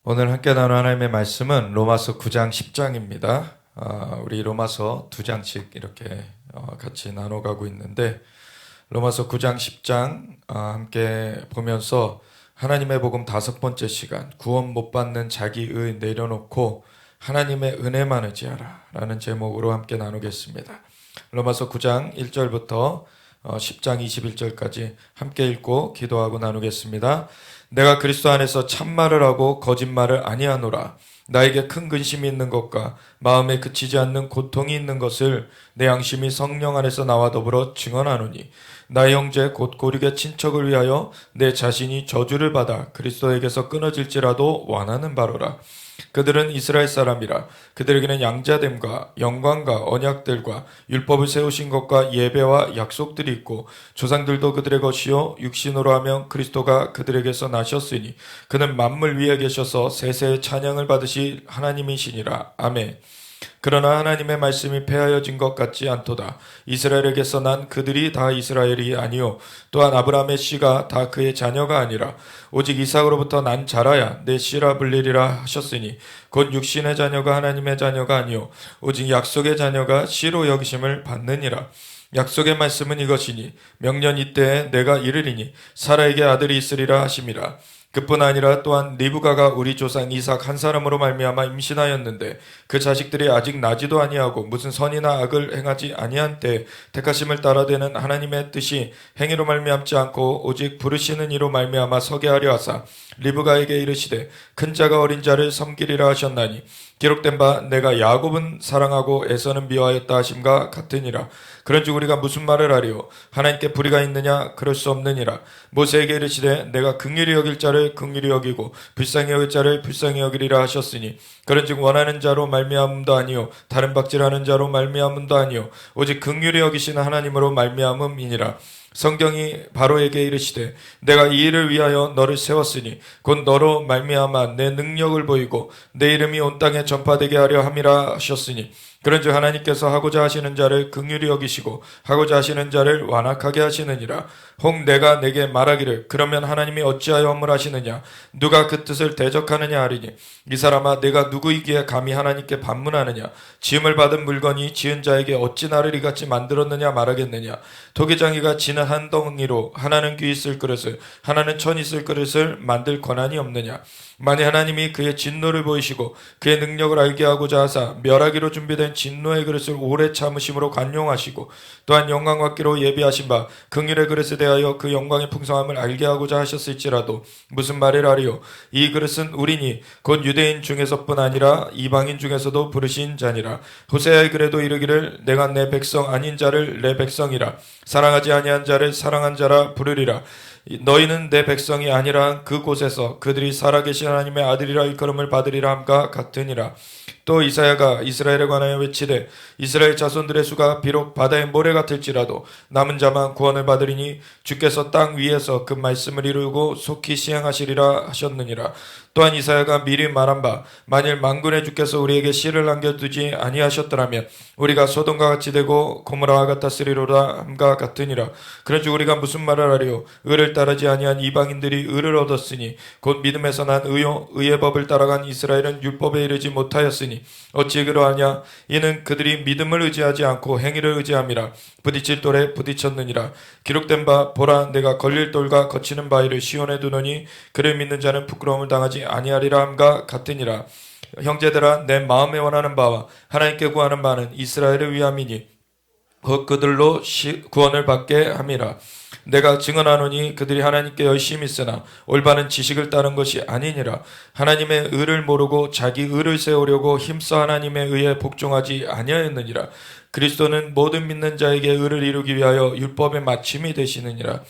오늘 함께 나눌 하나님의 말씀은 로마서 9장 10장입니다. 우리 로마서 2장씩 이렇게 같이 나눠가고 있는데 로마서 9장 10장 함께 보면서 하나님의 복음 5번째 시간, 구원 못 받는 자기의 내려놓고 하나님의 은혜만 의지하라 라는 제목으로 함께 나누겠습니다. 로마서 9장 1절부터 10장 21절까지 함께 읽고 기도하고 나누겠습니다. 내가 그리스도 안에서 참말을 하고 거짓말을 아니하노라. 나에게 큰 근심이 있는 것과 마음에 그치지 않는 고통이 있는 것을 내 양심이 성령 안에서 나와 더불어 증언하노니 나의 형제 곧 고륙의 친척을 위하여 내 자신이 저주를 받아 그리스도에게서 끊어질지라도 원하는 바로라. 그들은 이스라엘 사람이라. 그들에게는 양자됨과 영광과 언약들과 율법을 세우신 것과 예배와 약속들이 있고 조상들도 그들의 것이요 육신으로 하면 그리스도가 그들에게서 나셨으니 그는 만물 위에 계셔서 세세의 찬양을 받으실 하나님이시니라. 아멘. 그러나 하나님의 말씀이 폐하여진 것 같지 않도다. 이스라엘에게서 난 그들이 다 이스라엘이 아니요 또한 아브라함의 씨가 다 그의 자녀가 아니라 오직 이삭으로부터 난 자라야 내 씨라 불리리라 하셨으니 곧 육신의 자녀가 하나님의 자녀가 아니요 오직 약속의 자녀가 씨로 여기심을 받느니라. 약속의 말씀은 이것이니 명년 이때에 내가 이르리니 사라에게 아들이 있으리라 하심이라. 그뿐 아니라 또한 리브가가 우리 조상 이삭 한 사람으로 말미암아 임신하였는데 그 자식들이 아직 나지도 아니하고 무슨 선이나 악을 행하지 아니한 때 택하심을 따라되는 하나님의 뜻이 행위로 말미암지 않고 오직 부르시는 이로 말미암아 서게 하려 하사 리브가에게 이르시되 큰 자가 어린 자를 섬기리라 하셨나니 기록된 바 내가 야곱은 사랑하고 에서는 미워하였다 하심과 같으니라. 그런즉 우리가 무슨 말을 하리요? 하나님께 불의가 있느냐? 그럴 수 없느니라. 모세에게 이르시되 내가 긍휼히 여길 자를 긍휼히 여기고 불쌍히 여길 자를 불쌍히 여기리라 하셨으니 그런즉 원하는 자로 말미암음도 아니요 다른 박질하는 자로 말미암음도 아니요 오직 긍휼히 여기시는 하나님으로 말미암음이니라. 성경이 바로에게 이르시되 내가 이 일을 위하여 너를 세웠으니 곧 너로 말미암아 내 능력을 보이고 내 이름이 온 땅에 전파되게 하려 함이라 하셨으니 그런즉 하나님께서 하고자 하시는 자를 긍휼히 여기시고 하고자 하시는 자를 완악하게 하시느니라. 혹 내가 내게 말하기를 그러면 하나님이 어찌하여 허물하시느냐 누가 그 뜻을 대적하느냐 하리니 이 사람아 내가 누구이기에 감히 하나님께 반문하느냐 지음을 받은 물건이 지은 자에게 어찌 나를 이같이 만들었느냐 말하겠느냐 도기장이가 지는 한 덩이로 하나는 귀 있을 그릇을 하나는 천 있을 그릇을 만들 권한이 없느냐. 만일 하나님이 그의 진노를 보이시고 그의 능력을 알게 하고자 하사 멸하기로 준비된 진노의 그릇을 오래 참으심으로 관용하시고 또한 영광 받기로 예비하신 바 긍휼의 그릇에 대하여 그 영광의 풍성함을 알게 하고자 하셨을지라도 무슨 말을 하리요? 이 그릇은 우리니 곧 유대인 중에서뿐 아니라 이방인 중에서도 부르신 자니라. 호세아의 글에도 이르기를 내가 내 백성 아닌 자를 내 백성이라 사랑하지 아니한 자를 사랑한 자라 부르리라. 너희는 내 백성이 아니라 그곳에서 그들이 살아계신 하나님의 아들이라 일컬음을 받으리라 함과 같으니라. 또 이사야가 이스라엘에 관하여 외치되 이스라엘 자손들의 수가 비록 바다의 모래 같을지라도 남은 자만 구원을 받으리니 주께서 땅 위에서 그 말씀을 이루고 속히 시행하시리라 하셨느니라. 또한 이사야가 미리 말한 바 만일 만군의 주께서 우리에게 씨를 남겨두지 아니하셨더라면 우리가 소돔과 같이 되고 고모라와 같았으리로다 함과 같으니라. 그런즉 우리가 무슨 말을 하리요? 의를 따르지 아니한 이방인들이 의를 얻었으니 곧 믿음에서 난 의요 의의 법을 따라간 이스라엘은 율법에 이르지 못하였으니 어찌 그러하냐? 이는 그들이 믿음을 의지하지 않고 행위를 의지함이라. 부딪힐 돌에 부딪혔느니라. 기록된 바 보라 내가 걸릴 돌과 거치는 바위를 시온에 두노니 그를 믿는 자는 부끄러움을 당하지 아니하리라 함과 같으니라. 형제들아 내 마음에 원하는 바와 하나님께 구하는 바는 이스라엘을 위함이니 곧 그들로 구원을 받게 함이라. 내가 증언하노니 그들이 하나님께 열심히 쓰나 올바른 지식을 따른 것이 아니니라. 하나님의 의를 모르고 자기 의를 세우려고 힘써 하나님의 의에 복종하지 아니하였느니라. 그리스도는 모든 믿는 자에게 의를 이루기 위하여 율법의 마침이 되시느니라.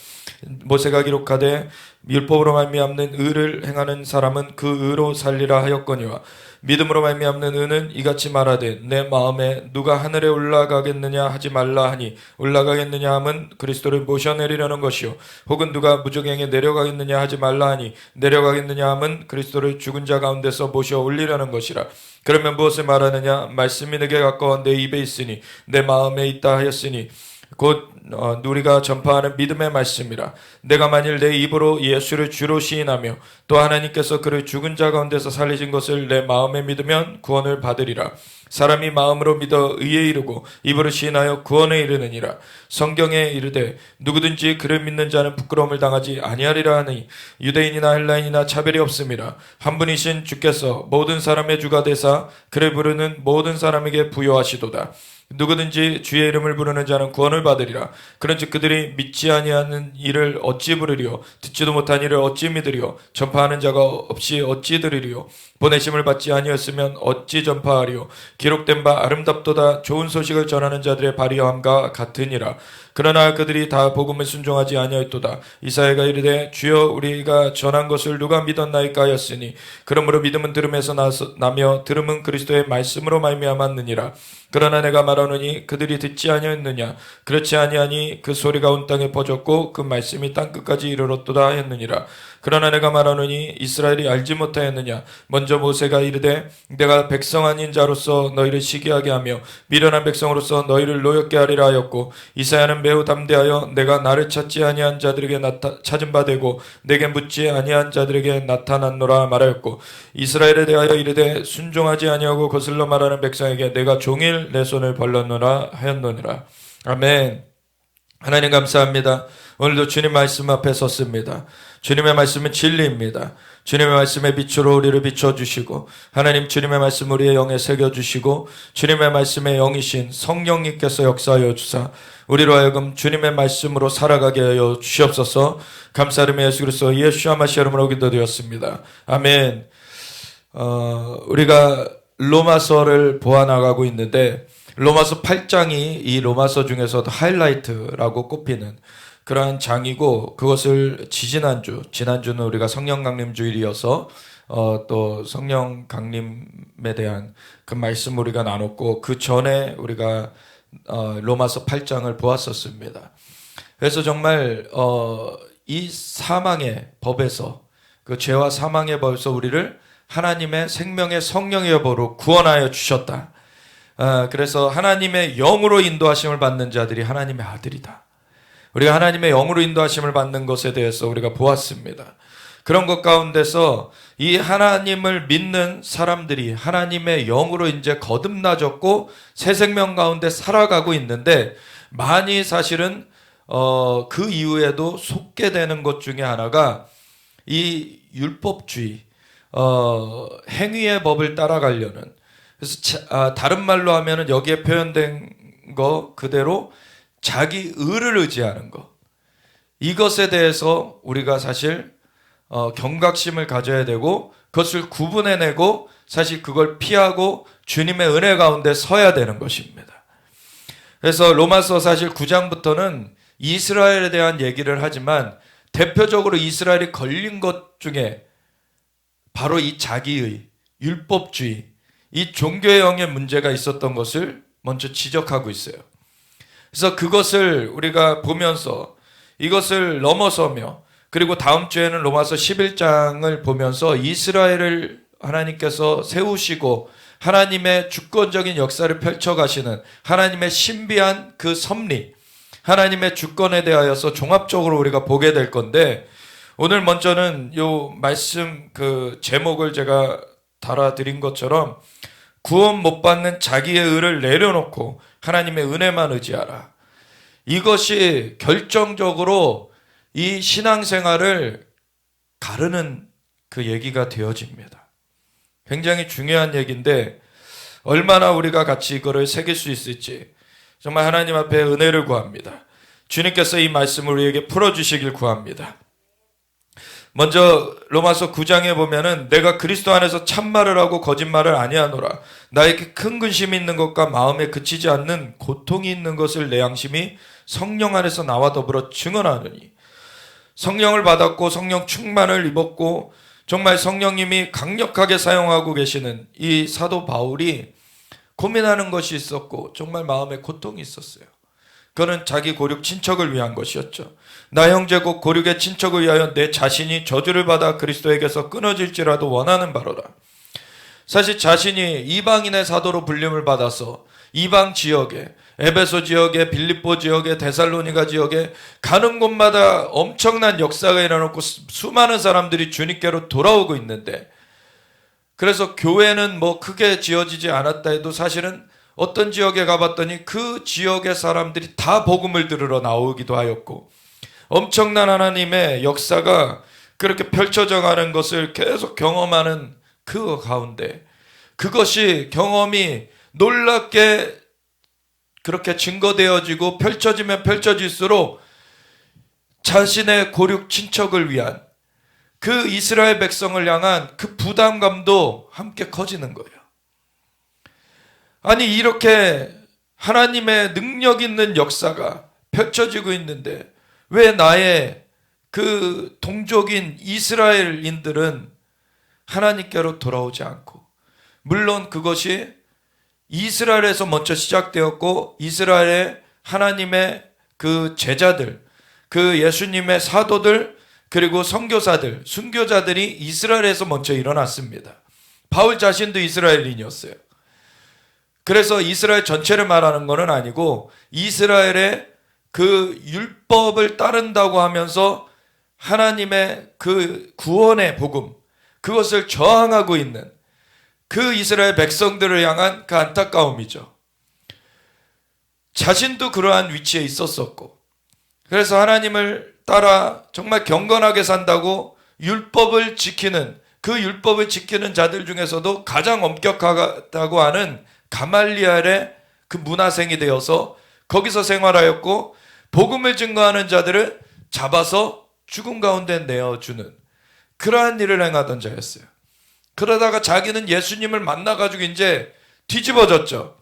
모세가 기록하되 율법으로 말미암는 의를 행하는 사람은 그 의로 살리라 하였거니와 믿음으로 말미암는 의는 이같이 말하되 내 마음에 누가 하늘에 올라가겠느냐 하지 말라 하니 올라가겠느냐 함은 그리스도를 모셔내리려는 것이요 혹은 누가 무저갱에 내려가겠느냐 하지 말라 하니 내려가겠느냐 함은 그리스도를 죽은 자 가운데서 모셔 올리려는 것이라. 그러면 무엇을 말하느냐 말씀이 내게 가까워 내 입에 있으니 내 마음에 있다 하였으니 곧 우리가 전파하는 믿음의 말씀이라. 내가 만일 내 입으로 예수를 주로 시인하며 또 하나님께서 그를 죽은 자 가운데서 살리신 것을 내 마음에 믿으면 구원을 받으리라. 사람이 마음으로 믿어 의에 이르고 입으로 시인하여 구원에 이르느니라. 성경에 이르되 누구든지 그를 믿는 자는 부끄러움을 당하지 아니하리라 하니 유대인이나 헬라인이나 차별이 없음이라. 한 분이신 주께서 모든 사람의 주가 되사 그를 부르는 모든 사람에게 부여하시도다. 누구든지 주의 이름을 부르는 자는 구원을 받으리라. 그런즉 그들이 믿지 아니하는 이를 어찌 부르리요? 듣지도 못한 이를 어찌 믿으리요? 전파하는 자가 없이 어찌 들으리요? 보내심을 받지 아니었으면 어찌 전파하리요? 기록된 바 아름답도다 좋은 소식을 전하는 자들의 발의함과 같으니라. 그러나 그들이 다 복음을 순종하지 아니하였도다. 이사야가 이르되 주여 우리가 전한 것을 누가 믿었나이까 하였으니 그러므로 믿음은 들음에서 나며 들음은 그리스도의 말씀으로 말미암았느니라. 그러나 내가 말하노니 그들이 듣지 아니하였느냐? 그렇지 아니하니 그 소리가 온 땅에 퍼졌고 그 말씀이 땅끝까지 이르렀도다 하였느니라. 그러나 내가 말하노니 이스라엘이 알지 못하였느냐? 먼저 모세가 이르되 내가 백성 아닌 자로서 너희를 시기하게 하며 미련한 백성으로서 너희를 노엽게 하리라 하였고, 이사야는 매우 담대하여 내가 나를 찾지 아니한 자들에게 찾은 바 되고 내게 묻지 아니한 자들에게 나타났노라 말하였고, 이스라엘에 대하여 이르되 순종하지 아니하고 거슬러 말하는 백성에게 내가 종일 내 손을 벌렸노라 하였노니라. 아멘. 하나님 감사합니다. 오늘도 주님 말씀 앞에 섰습니다. 주님의 말씀은 진리입니다. 주님의 말씀의 빛으로 우리를 비춰주시고, 하나님 주님의 말씀 우리의 영에 새겨주시고, 주님의 말씀의 영이신 성령님께서 역사하여 주사 우리로 하여금 주님의 말씀으로 살아가게 하여 주시옵소서. 감사드리며 예수 그리스도 예수와 마시아 이름으로 기도드렸습니다. 아멘. 우리가 로마서를 보아나가고 있는데, 로마서 8장이 이 로마서 중에서도 하이라이트라고 꼽히는 그러한 장이고, 그것을 지난주는 우리가 성령 강림 주일이어서 또 성령 강림에 대한 그 말씀 우리가 나눴고, 그 전에 우리가 로마서 8장을 보았었습니다. 그래서 정말 이 사망의 법에서, 그 죄와 사망의 법에서 우리를 하나님의 생명의 성령의 법으로 구원하여 주셨다. 그래서 하나님의 영으로 인도하심을 받는 자들이 하나님의 아들이다. 우리가 하나님의 영으로 인도하심을 받는 것에 대해서 우리가 보았습니다. 그런 것 가운데서 이 하나님을 믿는 사람들이 하나님의 영으로 이제 거듭나졌고 새 생명 가운데 살아가고 있는데, 많이 사실은 그 이후에도 속게 되는 것 중에 하나가 이 율법주의, 행위의 법을 따라가려는, 그래서 다른 말로 하면은 여기에 표현된 거 그대로 자기 의를 의지하는 것, 이것에 대해서 우리가 사실 경각심을 가져야 되고, 그것을 구분해내고 사실 그걸 피하고 주님의 은혜 가운데 서야 되는 것입니다. 그래서 로마서 사실 9장부터는 이스라엘에 대한 얘기를 하지만, 대표적으로 이스라엘이 걸린 것 중에 바로 이 자기의, 율법주의, 이 종교의 영의 문제가 있었던 것을 먼저 지적하고 있어요. 그래서 그것을 우리가 보면서 이것을 넘어서며, 그리고 다음 주에는 로마서 11장을 보면서 이스라엘을 하나님께서 세우시고 하나님의 주권적인 역사를 펼쳐가시는 하나님의 신비한 그 섭리, 하나님의 주권에 대하여서 종합적으로 우리가 보게 될 건데, 오늘 먼저는 요 말씀 그 제목을 제가 달아드린 것처럼 구원 못 받는 자기의 의를 내려놓고 하나님의 은혜만 의지하라. 이것이 결정적으로 이 신앙생활을 가르는 그 얘기가 되어집니다. 굉장히 중요한 얘기인데, 얼마나 우리가 같이 이거를 새길 수 있을지 정말 하나님 앞에 은혜를 구합니다. 주님께서 이 말씀을 우리에게 풀어주시길 구합니다. 먼저 로마서 9장에 보면은 내가 그리스도 안에서 참말을 하고 거짓말을 아니하노라. 나에게 큰 근심이 있는 것과 마음에 그치지 않는 고통이 있는 것을 내 양심이 성령 안에서 나와 더불어 증언하느니. 성령을 받았고 성령 충만을 입었고 정말 성령님이 강력하게 사용하고 계시는 이 사도 바울이 고민하는 것이 있었고 정말 마음에 고통이 있었어요. 그는 자기 고륙 친척을 위한 것이었죠. 나 형제 곧 고륙의 친척을 위하여 내 자신이 저주를 받아 그리스도에게서 끊어질지라도 원하는 바로다. 사실 자신이 이방인의 사도로 불림을 받아서 이방 지역에 에베소 지역에, 빌립보 지역에, 데살로니가 지역에 가는 곳마다 엄청난 역사가 일어났고 수많은 사람들이 주님께로 돌아오고 있는데, 그래서 교회는 뭐 크게 지어지지 않았다 해도 사실은 어떤 지역에 가봤더니 그 지역의 사람들이 다 복음을 들으러 나오기도 하였고, 엄청난 하나님의 역사가 그렇게 펼쳐져 가는 것을 계속 경험하는 그 가운데, 그것이 경험이 놀랍게 그렇게 증거되어지고 펼쳐지면 펼쳐질수록 자신의 고륙 친척을 위한 그 이스라엘 백성을 향한 그 부담감도 함께 커지는 거예요. 아니, 이렇게 하나님의 능력 있는 역사가 펼쳐지고 있는데 왜 나의 그 동족인 이스라엘인들은 하나님께로 돌아오지 않고, 물론 그것이 이스라엘에서 먼저 시작되었고 이스라엘의 하나님의 그 제자들, 그 예수님의 사도들, 그리고 선교사들, 순교자들이 이스라엘에서 먼저 일어났습니다. 바울 자신도 이스라엘인이었어요. 그래서 이스라엘 전체를 말하는 것은 아니고 이스라엘의 그 율법을 따른다고 하면서 하나님의 그 구원의 복음, 그것을 저항하고 있는 그 이스라엘 백성들을 향한 그 안타까움이죠. 자신도 그러한 위치에 있었었고, 그래서 하나님을 따라 정말 경건하게 산다고 율법을 지키는, 그 율법을 지키는 자들 중에서도 가장 엄격하다고 하는 가말리엘의 그 문화생이 되어서 거기서 생활하였고, 복음을 증거하는 자들을 잡아서 죽음 가운데 내어주는 그러한 일을 행하던 자였어요. 그러다가 자기는 예수님을 만나가지고 이제 뒤집어졌죠.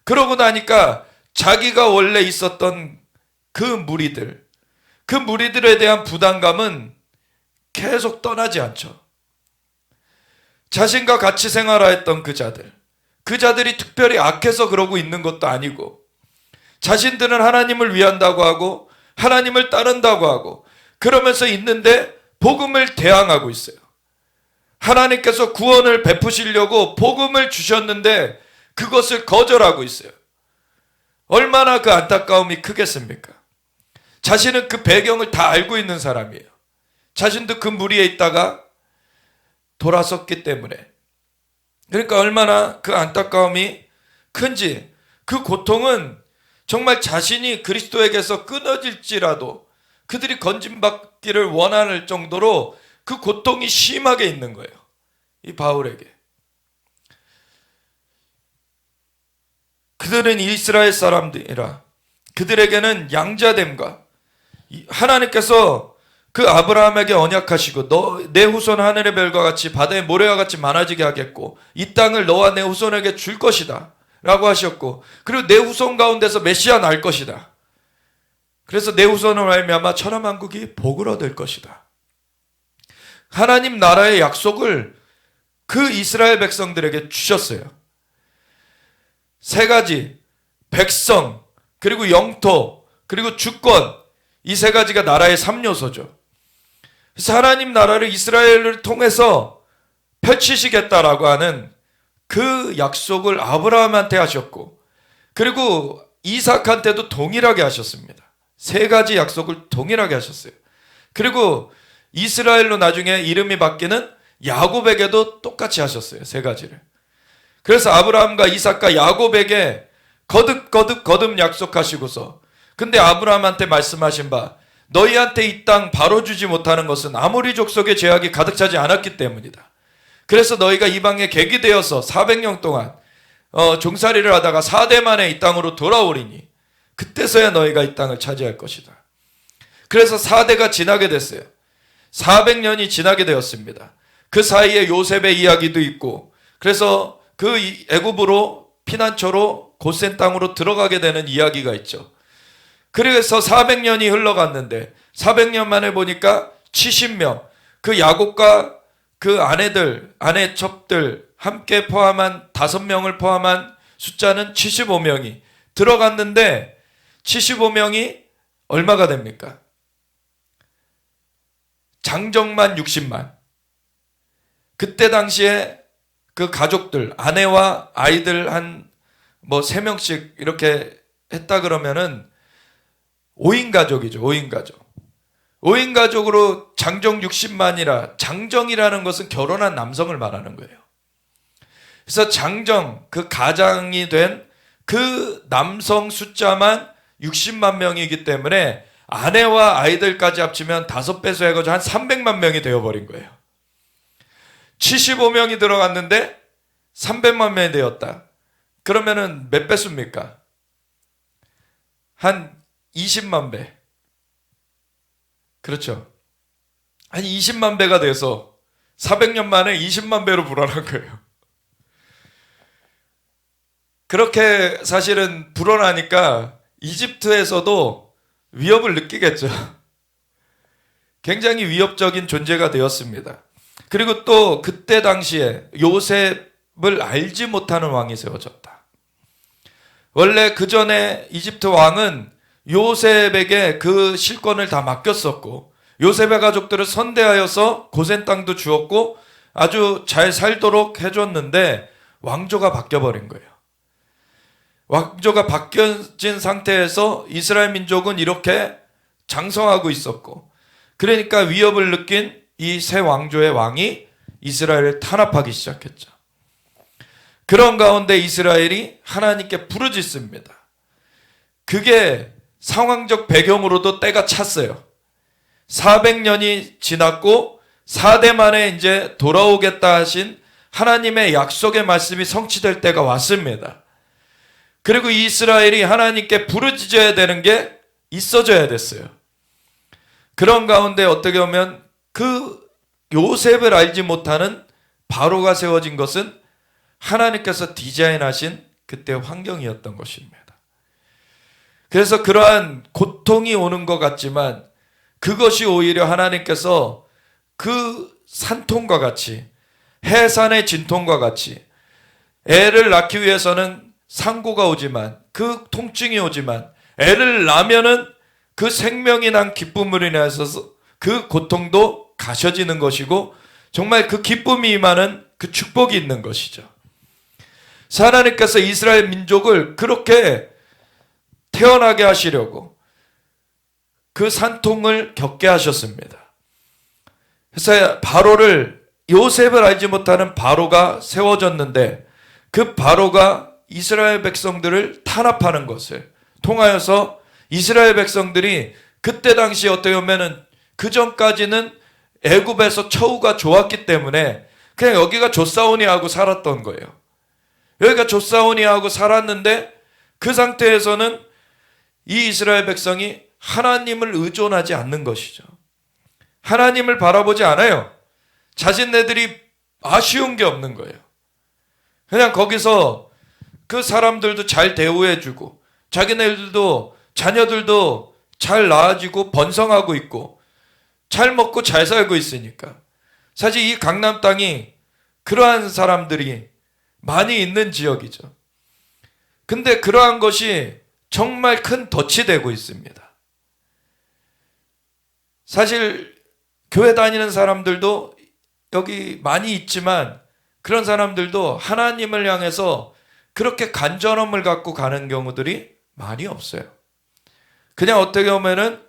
그러고 나니까 자기가 원래 있었던 그 무리들에 대한 부담감은 계속 떠나지 않죠. 자신과 같이 생활하였던 그 자들이 특별히 악해서 그러고 있는 것도 아니고, 자신들은 하나님을 위한다고 하고 하나님을 따른다고 하고 그러면서 있는데 복음을 대항하고 있어요. 하나님께서 구원을 베푸시려고 복음을 주셨는데 그것을 거절하고 있어요. 얼마나 그 안타까움이 크겠습니까? 자신은 그 배경을 다 알고 있는 사람이에요. 자신도 그 무리에 있다가 돌아섰기 때문에. 그러니까 얼마나 그 안타까움이 큰지, 그 고통은 정말 자신이 그리스도에게서 끊어질지라도 그들이 건진받기를 원할 정도로 그 고통이 심하게 있는 거예요. 이 바울에게. 그들은 이스라엘 사람들이라 그들에게는 양자됨과, 하나님께서 그 아브라함에게 언약하시고 너 내 후손 하늘의 별과 같이 바다의 모래와 같이 많아지게 하겠고 이 땅을 너와 내 후손에게 줄 것이다 라고 하셨고, 그리고 내 후손 가운데서 메시아 날 것이다. 그래서 내 후손을 말미암아 천하만국이 복을 얻을 것이다. 하나님 나라의 약속을 그 이스라엘 백성들에게 주셨어요. 세 가지, 백성, 그리고 영토, 그리고 주권, 이 세 가지가 나라의 3요소죠. 그래서 하나님 나라를 이스라엘을 통해서 펼치시겠다라고 하는 그 약속을 아브라함한테 하셨고, 그리고 이삭한테도 동일하게 하셨습니다. 세 가지 약속을 동일하게 하셨어요. 그리고 이스라엘로 나중에 이름이 바뀌는 야곱에게도 똑같이 하셨어요. 세 가지를. 그래서 아브라함과 이삭과 야곱에게 거듭 약속하시고서, 근데 아브라함한테 말씀하신 바, 너희한테 이 땅 바로 주지 못하는 것은 아모리 족속의 죄악이 가득 차지 않았기 때문이다. 그래서 너희가 이방에 객이 되어서 400년 동안 종살이를 하다가 4대 만에 이 땅으로 돌아오리니 그때서야 너희가 이 땅을 차지할 것이다. 그래서 4대가 지나게 됐어요. 400년이 지나게 되었습니다. 그 사이에 요셉의 이야기도 있고, 그래서 그 애굽으로 피난처로 고센 땅으로 들어가게 되는 이야기가 있죠. 그래서 400년이 흘러갔는데 400년 만에 보니까 70명, 그 야곱과 그 아내 첩들 함께 포함한 5명을 포함한 숫자는 75명이 들어갔는데, 75명이 얼마가 됩니까? 장정만 60만. 그때 당시에 그 가족들, 아내와 아이들 한 3명씩 이렇게 했다 그러면은 5인 가족이죠. 5인 가족. 5인 가족으로 장정 60만이라, 장정이라는 것은 결혼한 남성을 말하는 거예요. 그래서 장정, 그 가장이 된 그 남성 숫자만 60만 명이기 때문에 아내와 아이들까지 합치면 5배수 해가지고 한 300만 명이 되어버린 거예요. 75명이 들어갔는데 300만 명이 되었다. 그러면은 몇 배수입니까? 한 20만 배. 그렇죠. 한 20만 배가 돼서 400년 만에 20만 배로 불어난 거예요. 그렇게 사실은 불어나니까 이집트에서도 위협을 느끼겠죠. 굉장히 위협적인 존재가 되었습니다. 그리고 또 그때 당시에 요셉을 알지 못하는 왕이 세워졌다. 원래 그 전에 이집트 왕은 요셉에게 그 실권을 다 맡겼었고, 요셉의 가족들을 선대하여서 고센 땅도 주었고 아주 잘 살도록 해줬는데 왕조가 바뀌어버린 거예요. 왕조가 바뀌어진 상태에서 이스라엘 민족은 이렇게 장성하고 있었고, 그러니까 위협을 느낀 이 새 왕조의 왕이 이스라엘을 탄압하기 시작했죠. 그런 가운데 이스라엘이 하나님께 부르짖습니다. 그게 상황적 배경으로도 때가 찼어요. 400년이 지났고 4대 만에 이제 돌아오겠다 하신 하나님의 약속의 말씀이 성취될 때가 왔습니다. 그리고 이스라엘이 하나님께 부르짖어야 되는 게 있어져야 됐어요. 그런 가운데 어떻게 보면 그 요셉을 알지 못하는 바로가 세워진 것은 하나님께서 디자인하신 그때 환경이었던 것입니다. 그래서 그러한 고통이 오는 것 같지만 그것이 오히려 하나님께서 그 산통과 같이, 해산의 진통과 같이, 애를 낳기 위해서는 상고가 오지만, 그 통증이 오지만, 애를 낳으면은 그 생명이 난 기쁨으로 인해서 그 고통도 가셔지는 것이고, 정말 그 기쁨이 임하는 그 축복이 있는 것이죠. 하나님께서 이스라엘 민족을 그렇게 태어나게 하시려고 그 산통을 겪게 하셨습니다. 그래서 바로를, 요셉을 알지 못하는 바로가 세워졌는데, 그 바로가 이스라엘 백성들을 탄압하는 것을 통하여서 이스라엘 백성들이 그때 당시 어떻게 보면은 그 전까지는 애굽에서 처우가 좋았기 때문에 그냥 여기가 좋사오니 하고 살았던 거예요. 여기가 좋사오니 하고 살았는데 그 상태에서는 이 이스라엘 백성이 하나님을 의존하지 않는 것이죠. 하나님을 바라보지 않아요. 자신네들이 아쉬운 게 없는 거예요. 그냥 거기서 그 사람들도 잘 대우해주고 자기네들도 자녀들도 잘 낳아지고 번성하고 있고 잘 먹고 잘 살고 있으니까, 사실 이 강남 땅이 그러한 사람들이 많이 있는 지역이죠. 근데 그러한 것이 정말 큰 덫이 되고 있습니다. 사실 교회 다니는 사람들도 여기 많이 있지만 그런 사람들도 하나님을 향해서 그렇게 간절함을 갖고 가는 경우들이 많이 없어요. 그냥 어떻게 보면은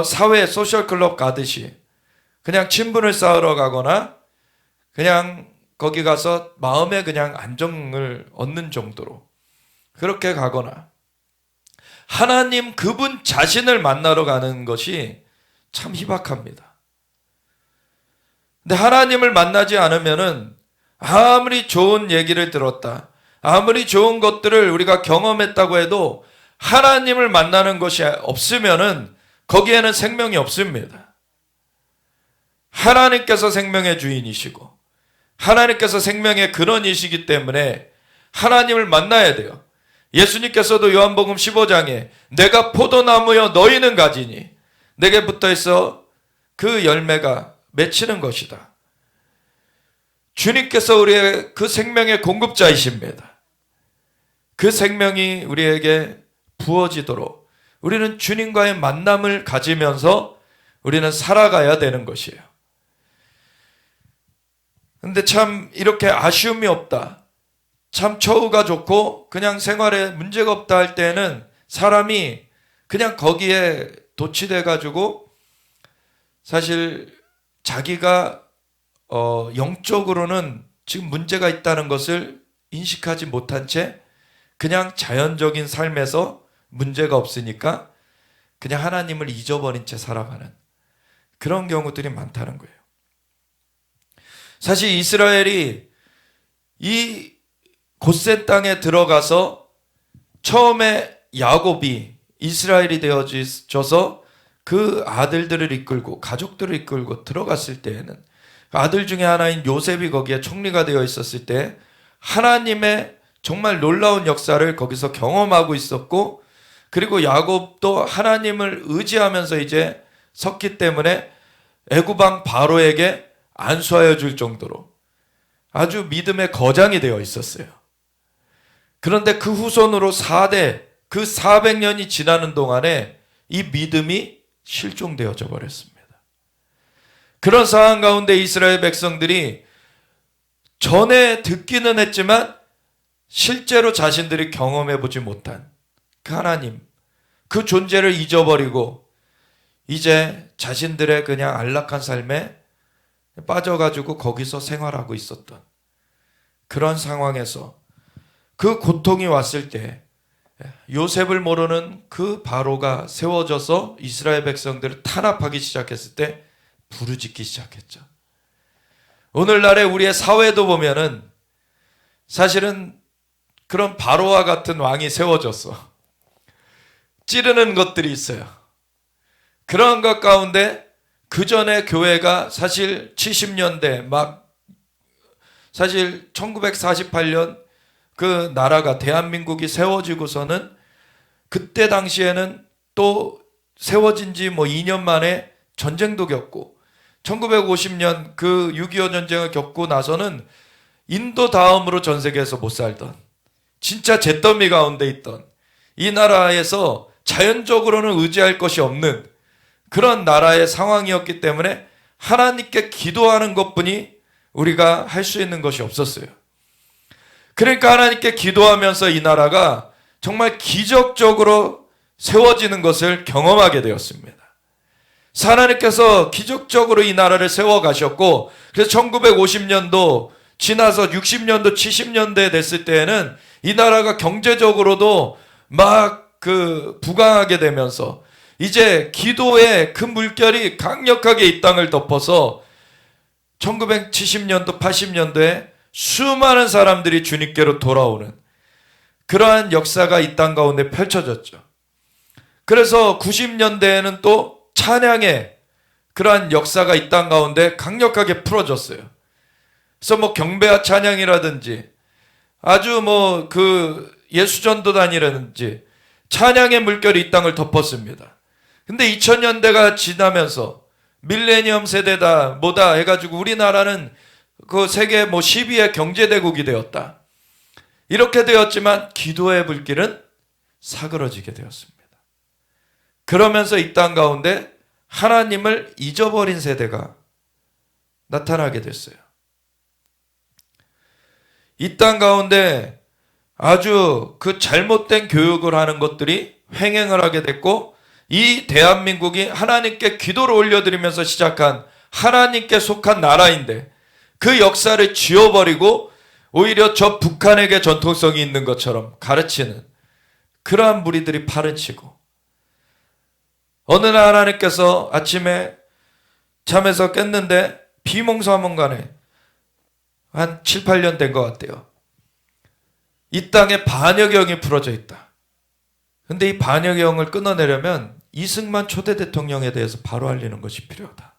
사회 소셜클럽 가듯이 그냥 친분을 쌓으러 가거나 그냥 거기 가서 마음에 그냥 안정을 얻는 정도로 그렇게 가거나, 하나님 그분 자신을 만나러 가는 것이 참 희박합니다. 근데 하나님을 만나지 않으면은 아무리 좋은 얘기를 들었다, 아무리 좋은 것들을 우리가 경험했다고 해도 하나님을 만나는 것이 없으면은 거기에는 생명이 없습니다. 하나님께서 생명의 주인이시고 하나님께서 생명의 근원이시기 때문에 하나님을 만나야 돼요. 예수님께서도 요한복음 15장에 내가 포도나무여 너희는 가지니 내게 붙어있어 그 열매가 맺히는 것이다. 주님께서 우리의 그 생명의 공급자이십니다. 그 생명이 우리에게 부어지도록 우리는 주님과의 만남을 가지면서 우리는 살아가야 되는 것이에요. 근데 참 이렇게 아쉬움이 없다, 참 처우가 좋고 그냥 생활에 문제가 없다 할 때는 사람이 그냥 거기에 도취돼 가지고 사실 자기가 영적으로는 지금 문제가 있다는 것을 인식하지 못한 채 그냥 자연적인 삶에서 문제가 없으니까 그냥 하나님을 잊어버린 채 살아가는 그런 경우들이 많다는 거예요. 사실 이스라엘이 이 고센 땅에 들어가서 처음에 야곱이 이스라엘이 되어져서 그 아들들을 이끌고 가족들을 이끌고 들어갔을 때에는 아들 중에 하나인 요셉이 거기에 총리가 되어 있었을 때 하나님의 정말 놀라운 역사를 거기서 경험하고 있었고, 그리고 야곱도 하나님을 의지하면서 이제 섰기 때문에 애굽왕 바로에게 안수하여 줄 정도로 아주 믿음의 거장이 되어 있었어요. 그런데 그 후손으로 4대, 그 400년이 지나는 동안에 이 믿음이 실종되어져 버렸습니다. 그런 상황 가운데 이스라엘 백성들이 전에 듣기는 했지만 실제로 자신들이 경험해 보지 못한 그 하나님, 그 존재를 잊어버리고 이제 자신들의 그냥 안락한 삶에 빠져가지고 거기서 생활하고 있었던 그런 상황에서 그 고통이 왔을 때 요셉을 모르는 그 바로가 세워져서 이스라엘 백성들을 탄압하기 시작했을 때 부르짖기 시작했죠. 오늘날의 우리의 사회도 보면은 사실은 그런 바로와 같은 왕이 세워졌어. 찌르는 것들이 있어요. 그런 것 가운데 그 전에 교회가 사실 70년대 사실 1948년 그 나라가 대한민국이 세워지고서는 그때 당시에는 또 세워진 지 2년 만에 전쟁도 겪고 1950년 그 6.25 전쟁을 겪고 나서는 인도 다음으로 전 세계에서 못 살던 진짜 잿더미 가운데 있던 이 나라에서 자연적으로는 의지할 것이 없는 그런 나라의 상황이었기 때문에 하나님께 기도하는 것뿐이 우리가 할 수 있는 것이 없었어요. 그러니까 하나님께 기도하면서 이 나라가 정말 기적적으로 세워지는 것을 경험하게 되었습니다. 하나님께서 기적적으로 이 나라를 세워가셨고, 그래서 1950년도 지나서 60년도 70년대 됐을 때에는 이 나라가 경제적으로도 부강하게 되면서 이제 기도의 그 물결이 강력하게 이 땅을 덮어서 1970년도 80년도에 수많은 사람들이 주님께로 돌아오는 그러한 역사가 이 땅 가운데 펼쳐졌죠. 그래서 90년대에는 또 찬양의 그러한 역사가 이 땅 가운데 강력하게 풀어졌어요. 그래서 경배와 찬양이라든지 아주 예수전도단이라든지 찬양의 물결이 이 땅을 덮었습니다. 근데 2000년대가 지나면서 밀레니엄 세대다 뭐다 해가지고 우리나라는 그 세계 12의 경제대국이 되었다. 이렇게 되었지만 기도의 불길은 사그러지게 되었습니다. 그러면서 이 땅 가운데 하나님을 잊어버린 세대가 나타나게 됐어요. 이 땅 가운데 아주 그 잘못된 교육을 하는 것들이 횡행을 하게 됐고, 이 대한민국이 하나님께 기도를 올려드리면서 시작한 하나님께 속한 나라인데 그 역사를 지워버리고 오히려 저 북한에게 전통성이 있는 것처럼 가르치는 그러한 무리들이 파헤치고, 어느 날 하나님께서 아침에 잠에서 깼는데 비몽사몽간에 한 7, 8년 된 것 같아요. 이 땅에 반역영이 풀어져 있다. 근데 이 반역영을 끊어내려면 이승만 초대 대통령에 대해서 바로 알리는 것이 필요하다.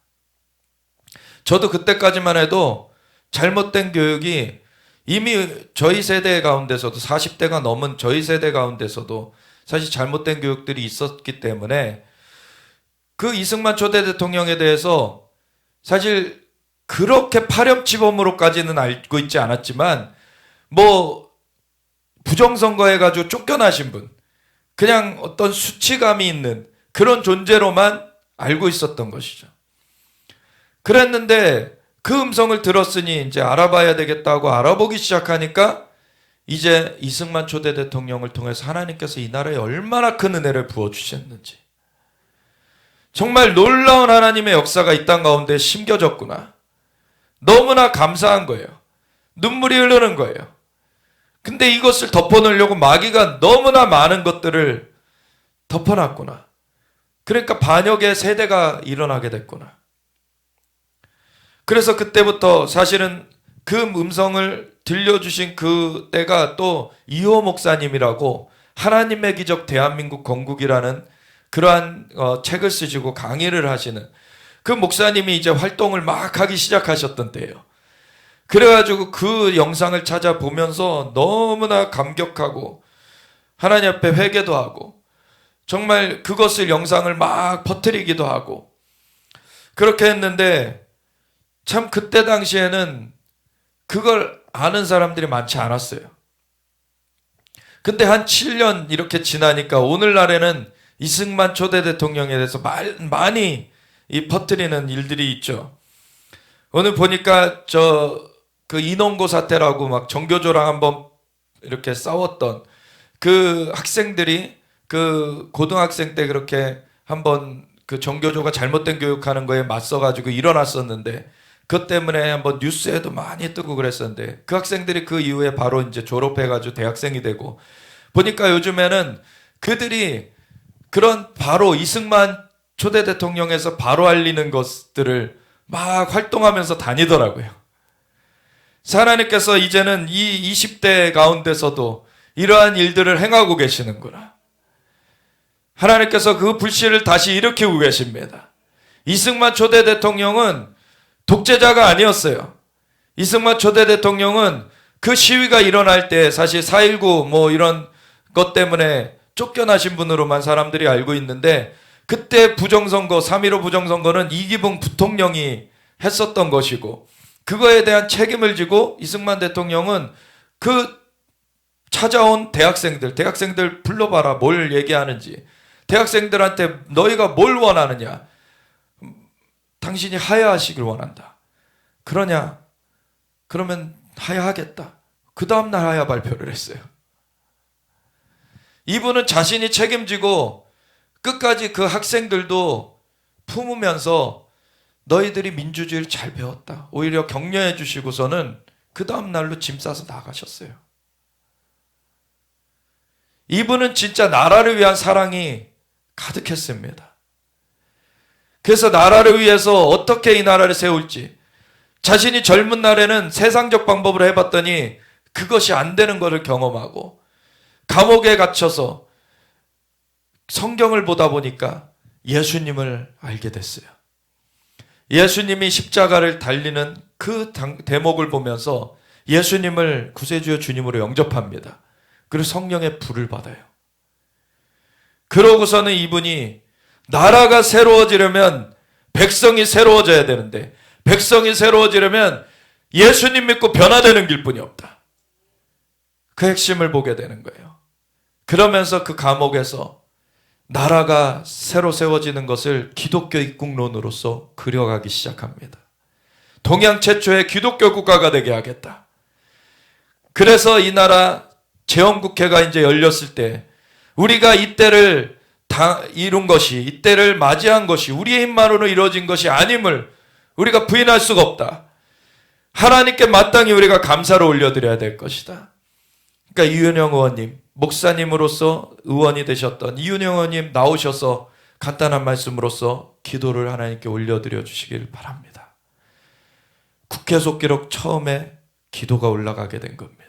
저도 그때까지만 해도 잘못된 교육이 이미 저희 세대 가운데서도 40대가 넘은 저희 세대 가운데서도 사실 잘못된 교육들이 있었기 때문에 그 이승만 초대 대통령에 대해서 사실 그렇게 파렴치범으로까지는 알고 있지 않았지만 부정선거 해가지고 쫓겨나신 분, 그냥 어떤 수치감이 있는 그런 존재로만 알고 있었던 것이죠. 그랬는데 그 음성을 들었으니 이제 알아봐야 되겠다고 알아보기 시작하니까 이제 이승만 초대 대통령을 통해서 하나님께서 이 나라에 얼마나 큰 은혜를 부어주셨는지, 정말 놀라운 하나님의 역사가 이 땅 가운데 심겨졌구나. 너무나 감사한 거예요. 눈물이 흐르는 거예요. 근데 이것을 덮어놓으려고 마귀가 너무나 많은 것들을 덮어놨구나. 그러니까 반역의 세대가 일어나게 됐구나. 그래서 그때부터 사실은 그 음성을 들려주신 그 때가 또 이호 목사님이라고 하나님의 기적 대한민국 건국이라는 그러한 책을 쓰시고 강의를 하시는 그 목사님이 이제 활동을 막 하기 시작하셨던 때예요. 그래가지고 그 영상을 찾아보면서 너무나 감격하고 하나님 앞에 회개도 하고 정말 그것을 영상을 막 퍼뜨리기도 하고 그렇게 했는데, 참 그때 당시에는 그걸 아는 사람들이 많지 않았어요. 근데 한 7년 이렇게 지나니까 오늘날에는 이승만 초대 대통령에 대해서 많이 퍼뜨리는 일들이 있죠. 오늘 보니까 그 인원고 사태라고 막 정교조랑 한번 이렇게 싸웠던 그 학생들이 그 고등학생 때 그렇게 한번 그 정교조가 잘못된 교육하는 거에 맞서가지고 일어났었는데, 그것 때문에 한번 뉴스에도 많이 뜨고 그랬었는데, 그 학생들이 그 이후에 바로 이제 졸업해가지고 대학생이 되고, 보니까 요즘에는 그들이 그런 바로 이승만 초대 대통령에서 바로 알리는 것들을 막 활동하면서 다니더라고요. 하나님께서 이제는 이 20대 가운데서도 이러한 일들을 행하고 계시는구나. 하나님께서 그 불씨를 다시 일으키고 계십니다. 이승만 초대 대통령은 독재자가 아니었어요. 이승만 초대 대통령은 그 시위가 일어날 때 사실 4.19 뭐 이런 것 때문에 쫓겨나신 분으로만 사람들이 알고 있는데, 그때 부정선거 3.15 부정선거는 이기붕 부통령이 했었던 것이고, 그거에 대한 책임을 지고 이승만 대통령은 그 찾아온 대학생들 불러봐라, 뭘 얘기하는지, 대학생들한테 너희가 뭘 원하느냐, 당신이 하야하시길 원한다. 그러냐? 그러면 하야하겠다. 그 다음날 하야 발표를 했어요. 이분은 자신이 책임지고 끝까지 그 학생들도 품으면서 너희들이 민주주의를 잘 배웠다, 오히려 격려해 주시고서는 그 다음날로 짐 싸서 나가셨어요. 이분은 진짜 나라를 위한 사랑이 가득했습니다. 그래서 나라를 위해서 어떻게 이 나라를 세울지, 자신이 젊은 날에는 세상적 방법으로 해봤더니 그것이 안 되는 것을 경험하고 감옥에 gat혀서 성경을 보다 보니까 예수님을 알게 됐어요. 예수님이 십자가를 달리는 그 대목을 보면서 예수님을 구세주여 주님으로 영접합니다. 그리고 성령의 불을 받아요. 그러고서는 이분이 나라가 새로워지려면 백성이 새로워져야 되는데, 백성이 새로워지려면 예수님 믿고 변화되는 길뿐이 없다. 그 핵심을 보게 되는 거예요. 그러면서 그 감옥에서 나라가 새로 세워지는 것을 기독교 입국론으로서 그려가기 시작합니다. 동양 최초의 기독교 국가가 되게 하겠다. 그래서 이 나라 재헌국회가 이제 열렸을 때 우리가 이때를 다 이룬 것이, 이때를 맞이한 것이 우리의 힘만으로 이루어진 것이 아님을 우리가 부인할 수가 없다. 하나님께 마땅히 우리가 감사를 올려드려야 될 것이다. 그러니까 이윤영 의원님, 목사님으로서 의원이 되셨던 이윤영 의원님 나오셔서 간단한 말씀으로서 기도를 하나님께 올려드려 주시길 바랍니다. 국회 속기록 처음에 기도가 올라가게 된 겁니다.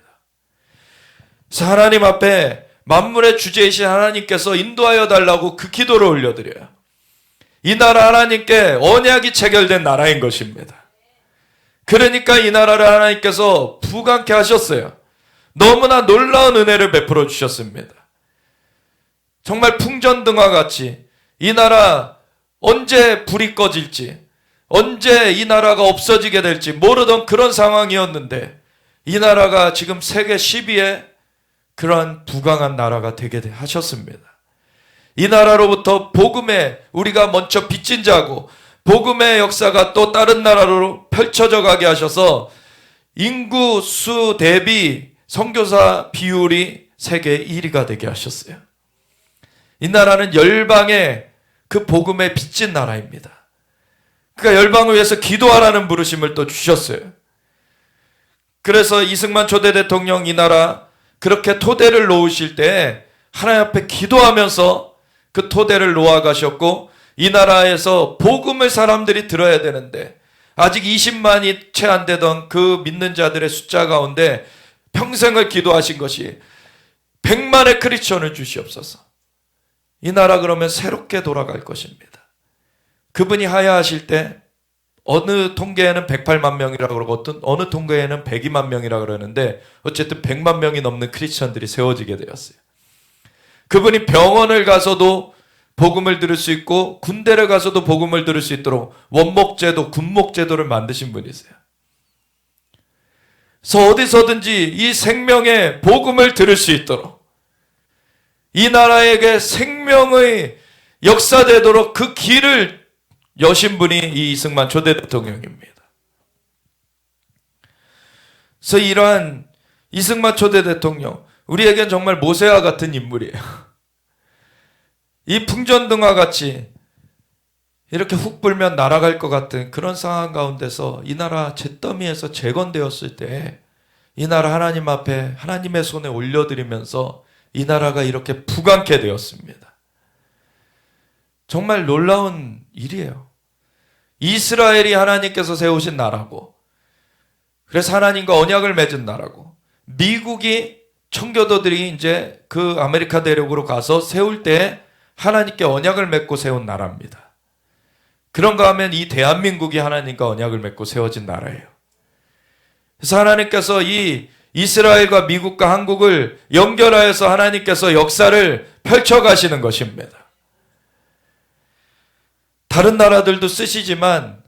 그래서 하나님 앞에 만물의 주제이신 하나님께서 인도하여 달라고 그 기도를 올려드려요. 이 나라 하나님께 언약이 체결된 나라인 것입니다. 그러니까 이 나라를 하나님께서 부강케 하셨어요. 너무나 놀라운 은혜를 베풀어 주셨습니다. 정말 풍전등화 같이 이 나라 언제 불이 꺼질지, 언제 이 나라가 없어지게 될지 모르던 그런 상황이었는데, 이 나라가 지금 세계 10위의 그러한 부강한 나라가 되게 하셨습니다. 이 나라로부터 복음에 우리가 먼저 빚진 자고, 복음의 역사가 또 다른 나라로 펼쳐져 가게 하셔서 인구 수 대비 선교사 비율이 세계 1위가 되게 하셨어요. 이 나라는 열방의 그 복음에 빚진 나라입니다. 그러니까 열방을 위해서 기도하라는 부르심을 또 주셨어요. 그래서 이승만 초대 대통령 이 나라 그렇게 토대를 놓으실 때 하나님 앞에 기도하면서 그 토대를 놓아 가셨고, 이 나라에서 복음을 사람들이 들어야 되는데 아직 20만이 채 안 되던 그 믿는 자들의 숫자 가운데 평생을 기도하신 것이 100만의 크리스천을 주시옵소서. 이 나라 그러면 새롭게 돌아갈 것입니다. 그분이 하야하실 때 어느 통계에는 108만 명이라고 그러고 어느 통계에는 102만 명이라고 그러는데 어쨌든 100만 명이 넘는 크리스천들이 세워지게 되었어요. 그분이 병원을 가서도 복음을 들을 수 있고 군대를 가서도 복음을 들을 수 있도록 원목제도, 군목제도를 만드신 분이세요. 그래서 어디서든지 이 생명의 복음을 들을 수 있도록 이 나라에게 생명의 역사되도록 그 길을 여신 분이 이 이승만 초대 대통령입니다. 그래서 이러한 이승만 초대 대통령, 우리에겐 정말 모세와 같은 인물이에요. 이 풍전등화 같이 이렇게 훅 불면 날아갈 것 같은 그런 상황 가운데서 이 나라 잿더미에서 재건되었을 때 이 나라 하나님 앞에 하나님의 손에 올려드리면서 이 나라가 이렇게 부강케 되었습니다. 정말 놀라운 일이에요. 이스라엘이 하나님께서 세우신 나라고, 그래서 하나님과 언약을 맺은 나라고, 미국이 청교도들이 이제 그 아메리카 대륙으로 가서 세울 때 하나님께 언약을 맺고 세운 나라입니다. 그런가 하면 이 대한민국이 하나님과 언약을 맺고 세워진 나라예요. 그래서 하나님께서 이 이스라엘과 미국과 한국을 연결하여서 하나님께서 역사를 펼쳐가시는 것입니다. 다른 나라들도 쓰시지만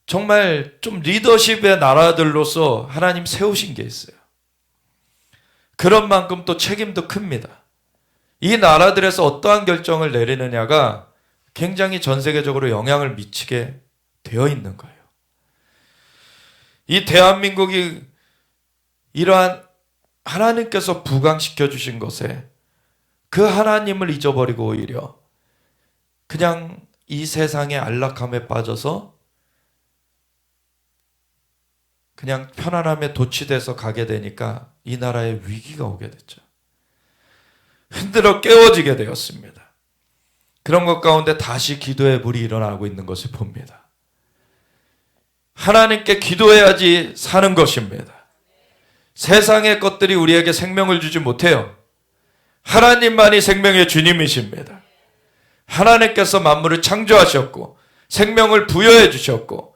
정말 좀 리더십의 나라들로서 하나님 세우신 게 있어요. 그런 만큼 또 책임도 큽니다. 이 나라들에서 어떠한 결정을 내리느냐가 굉장히 전 세계적으로 영향을 미치게 되어 있는 거예요. 이 대한민국이 이러한 하나님께서 부강시켜 주신 것에 그 하나님을 잊어버리고 오히려 그냥 이 세상의 안락함에 빠져서 그냥 편안함에 도취돼서 가게 되니까 이 나라에 위기가 오게 됐죠. 흔들어 깨워지게 되었습니다. 그런 것 가운데 다시 기도의 불이 일어나고 있는 것을 봅니다. 하나님께 기도해야지 사는 것입니다. 세상의 것들이 우리에게 생명을 주지 못해요. 하나님만이 생명의 주님이십니다. 하나님께서 만물을 창조하셨고 생명을 부여해 주셨고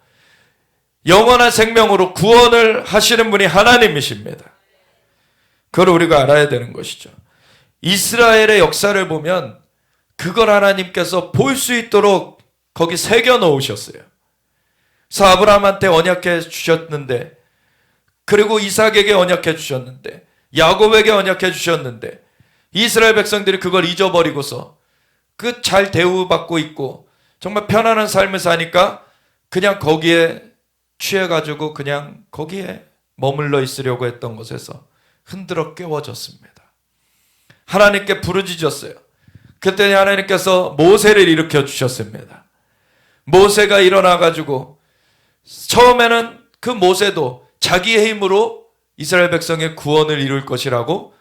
영원한 생명으로 구원을 하시는 분이 하나님이십니다. 그걸 우리가 알아야 되는 것이죠. 이스라엘의 역사를 보면 그걸 하나님께서 볼 수 있도록 거기 새겨 놓으셨어요. 그래서 아브라함한테 언약해 주셨는데, 그리고 이삭에게 언약해 주셨는데, 야곱에게 언약해 주셨는데, 이스라엘 백성들이 그걸 잊어버리고서 그 잘 대우받고 있고 정말 편안한 삶을 사니까 그냥 거기에 취해가지고 그냥 거기에 머물러 있으려고 했던 것에서 흔들어 깨워졌습니다. 하나님께 부르짖었어요. 그때 하나님께서 모세를 일으켜 주셨습니다. 모세가 일어나가지고 처음에는 그 모세도 자기의 힘으로 이스라엘 백성의 구원을 이룰 것이라고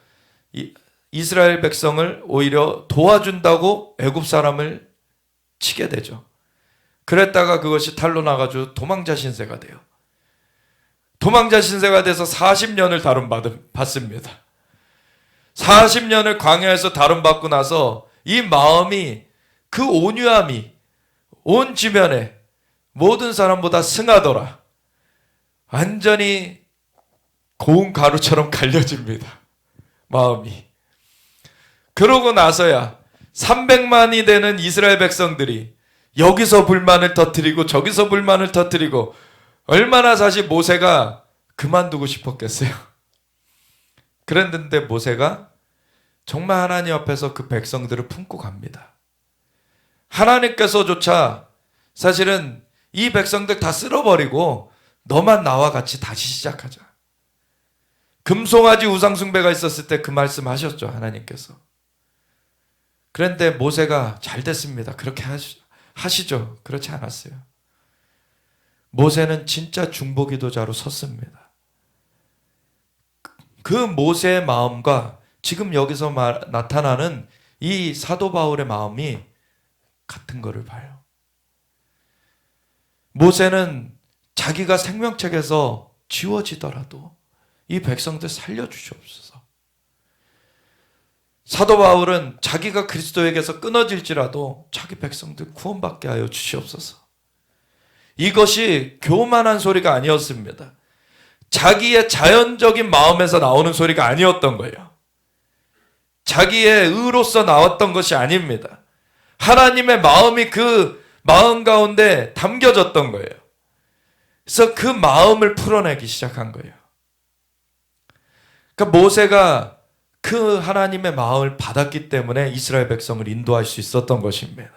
이스라엘 백성을 오히려 도와준다고 애굽 사람을 치게 되죠. 그랬다가 그것이 탄로 나가지고 도망자 신세가 돼요. 도망자 신세가 돼서 40년을 다룬받습니다. 40년을 광야에서 다룬받고 나서 이 마음이, 그 온유함이 온 주변에 모든 사람보다 승하더라. 완전히 고운 가루처럼 갈려집니다. 마음이. 그러고 나서야 300만이 되는 이스라엘 백성들이 여기서 불만을 터뜨리고 저기서 불만을 터뜨리고, 얼마나 사실 모세가 그만두고 싶었겠어요. 그랬는데 모세가 정말 하나님 앞에서 그 백성들을 품고 갑니다. 하나님께서조차 사실은 이 백성들 다 쓸어버리고 너만 나와 같이 다시 시작하자. 금송아지 우상숭배가 있었을 때 그 말씀 하셨죠, 하나님께서. 그런데 모세가 잘 됐습니다. 그렇게 하시죠. 그렇지 않았어요. 모세는 진짜 중보기도자로 섰습니다. 그 모세의 마음과 지금 여기서 나타나는 이 사도 바울의 마음이 같은 거를 봐요. 모세는 자기가 생명책에서 지워지더라도 이 백성들 살려주시옵소서. 사도 바울은 자기가 그리스도에게서 끊어질지라도 자기 백성들 구원받게 하여 주시옵소서. 이것이 교만한 소리가 아니었습니다. 자기의 자연적인 마음에서 나오는 소리가 아니었던 거예요. 자기의 의로서 나왔던 것이 아닙니다. 하나님의 마음이 그 마음 가운데 담겨졌던 거예요. 그래서 그 마음을 풀어내기 시작한 거예요. 그러니까 모세가 그 하나님의 마음을 받았기 때문에 이스라엘 백성을 인도할 수 있었던 것입니다.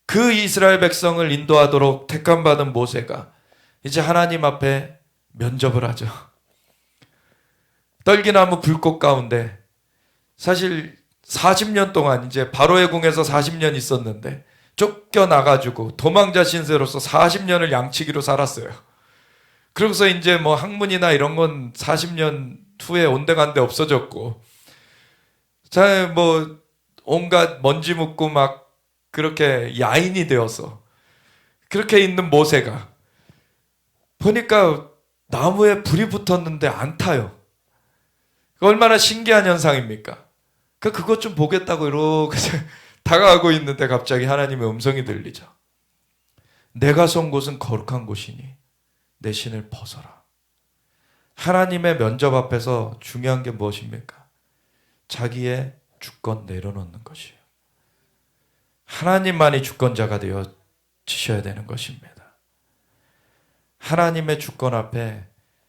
그 이스라엘 백성을 인도하도록 택함받은 모세가 이제 하나님 앞에 면접을 하죠. 떨기나무 불꽃 가운데 사실 40년 동안 이제 바로의 궁에서 40년 있었는데 쫓겨나가지고 도망자 신세로서 40년을 양치기로 살았어요. 그러고서 이제 뭐 학문이나 이런 건 40년 후에 온데간데 없어졌고, 자, 뭐 온갖 먼지 묻고 막 그렇게 야인이 되어서 그렇게 있는 모세가 보니까 나무에 불이 붙었는데 안 타요. 얼마나 신기한 현상입니까? 그것 좀 보겠다고 이렇게 다가가고 있는데 갑자기 하나님의 음성이 들리죠. 내가 선 곳은 거룩한 곳이니 내 신을 벗어라. 하나님의 면접 앞에서 중요한 게 무엇입니까? 자기의 주권 내려놓는 것이에요. 하나님만이 주권자가 되어 지셔야 되는 것입니다. 하나님의 주권 앞에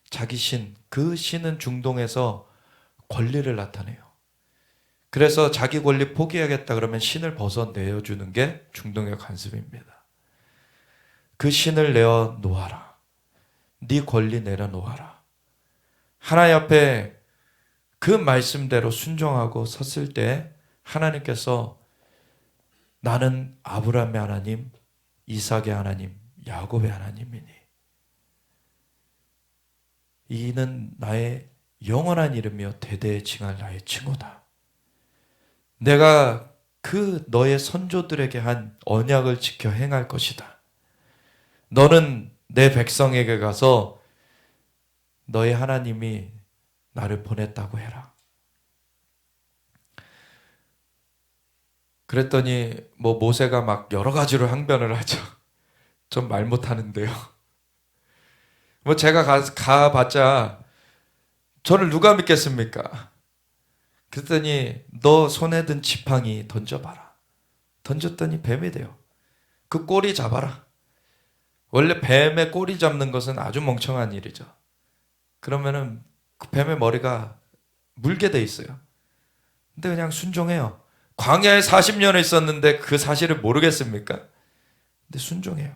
자기 신, 그 신은 중동에서 권리를 나타내요. 그래서 자기 권리 포기하겠다 그러면 신을 벗어내어주는 게 중동의 관습입니다. 그 신을 내어 놓아라. 네 권리 내려놓아라. 하나님 앞에 그 말씀대로 순종하고 섰을 때 하나님께서 나는 아브라함의 하나님, 이삭의 하나님, 야곱의 하나님이니 이는 나의 영원한 이름이요 대대에 칭할 나의 칭호다. 내가 그 너의 선조들에게 한 언약을 지켜 행할 것이다. 너는 내 백성에게 가서 너의 하나님이 나를 보냈다고 해라. 그랬더니 뭐 모세가 막 여러 가지로 항변을 하죠. 좀 말 못하는데요. 뭐 제가 가봤자 저를 누가 믿겠습니까? 그랬더니 너 손에 든 지팡이 던져봐라. 던졌더니 뱀이 돼요. 그 꼬리 잡아라. 원래 뱀의 꼬리 잡는 것은 아주 멍청한 일이죠. 그러면은 그 뱀의 머리가 물게 돼 있어요. 근데 그냥 순종해요. 광야에 40년을 있었는데 그 사실을 모르겠습니까? 근데 순종해요.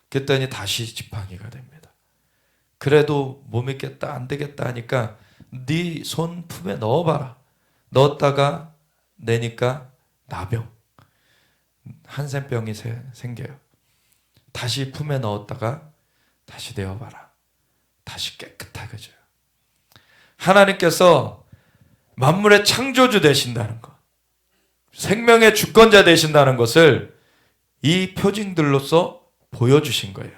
그랬더니 다시 지팡이가 됩니다. 그래도 못 믿겠다, 안 되겠다 하니까 네 손 품에 넣어봐라. 넣었다가 내니까 나병, 한센병이 생겨요. 다시 품에 넣었다가 다시 내어봐라. 다시 깨끗하게져요. 하나님께서 만물의 창조주 되신다는 것, 생명의 주권자 되신다는 것을 이 표징들로서 보여주신 거예요.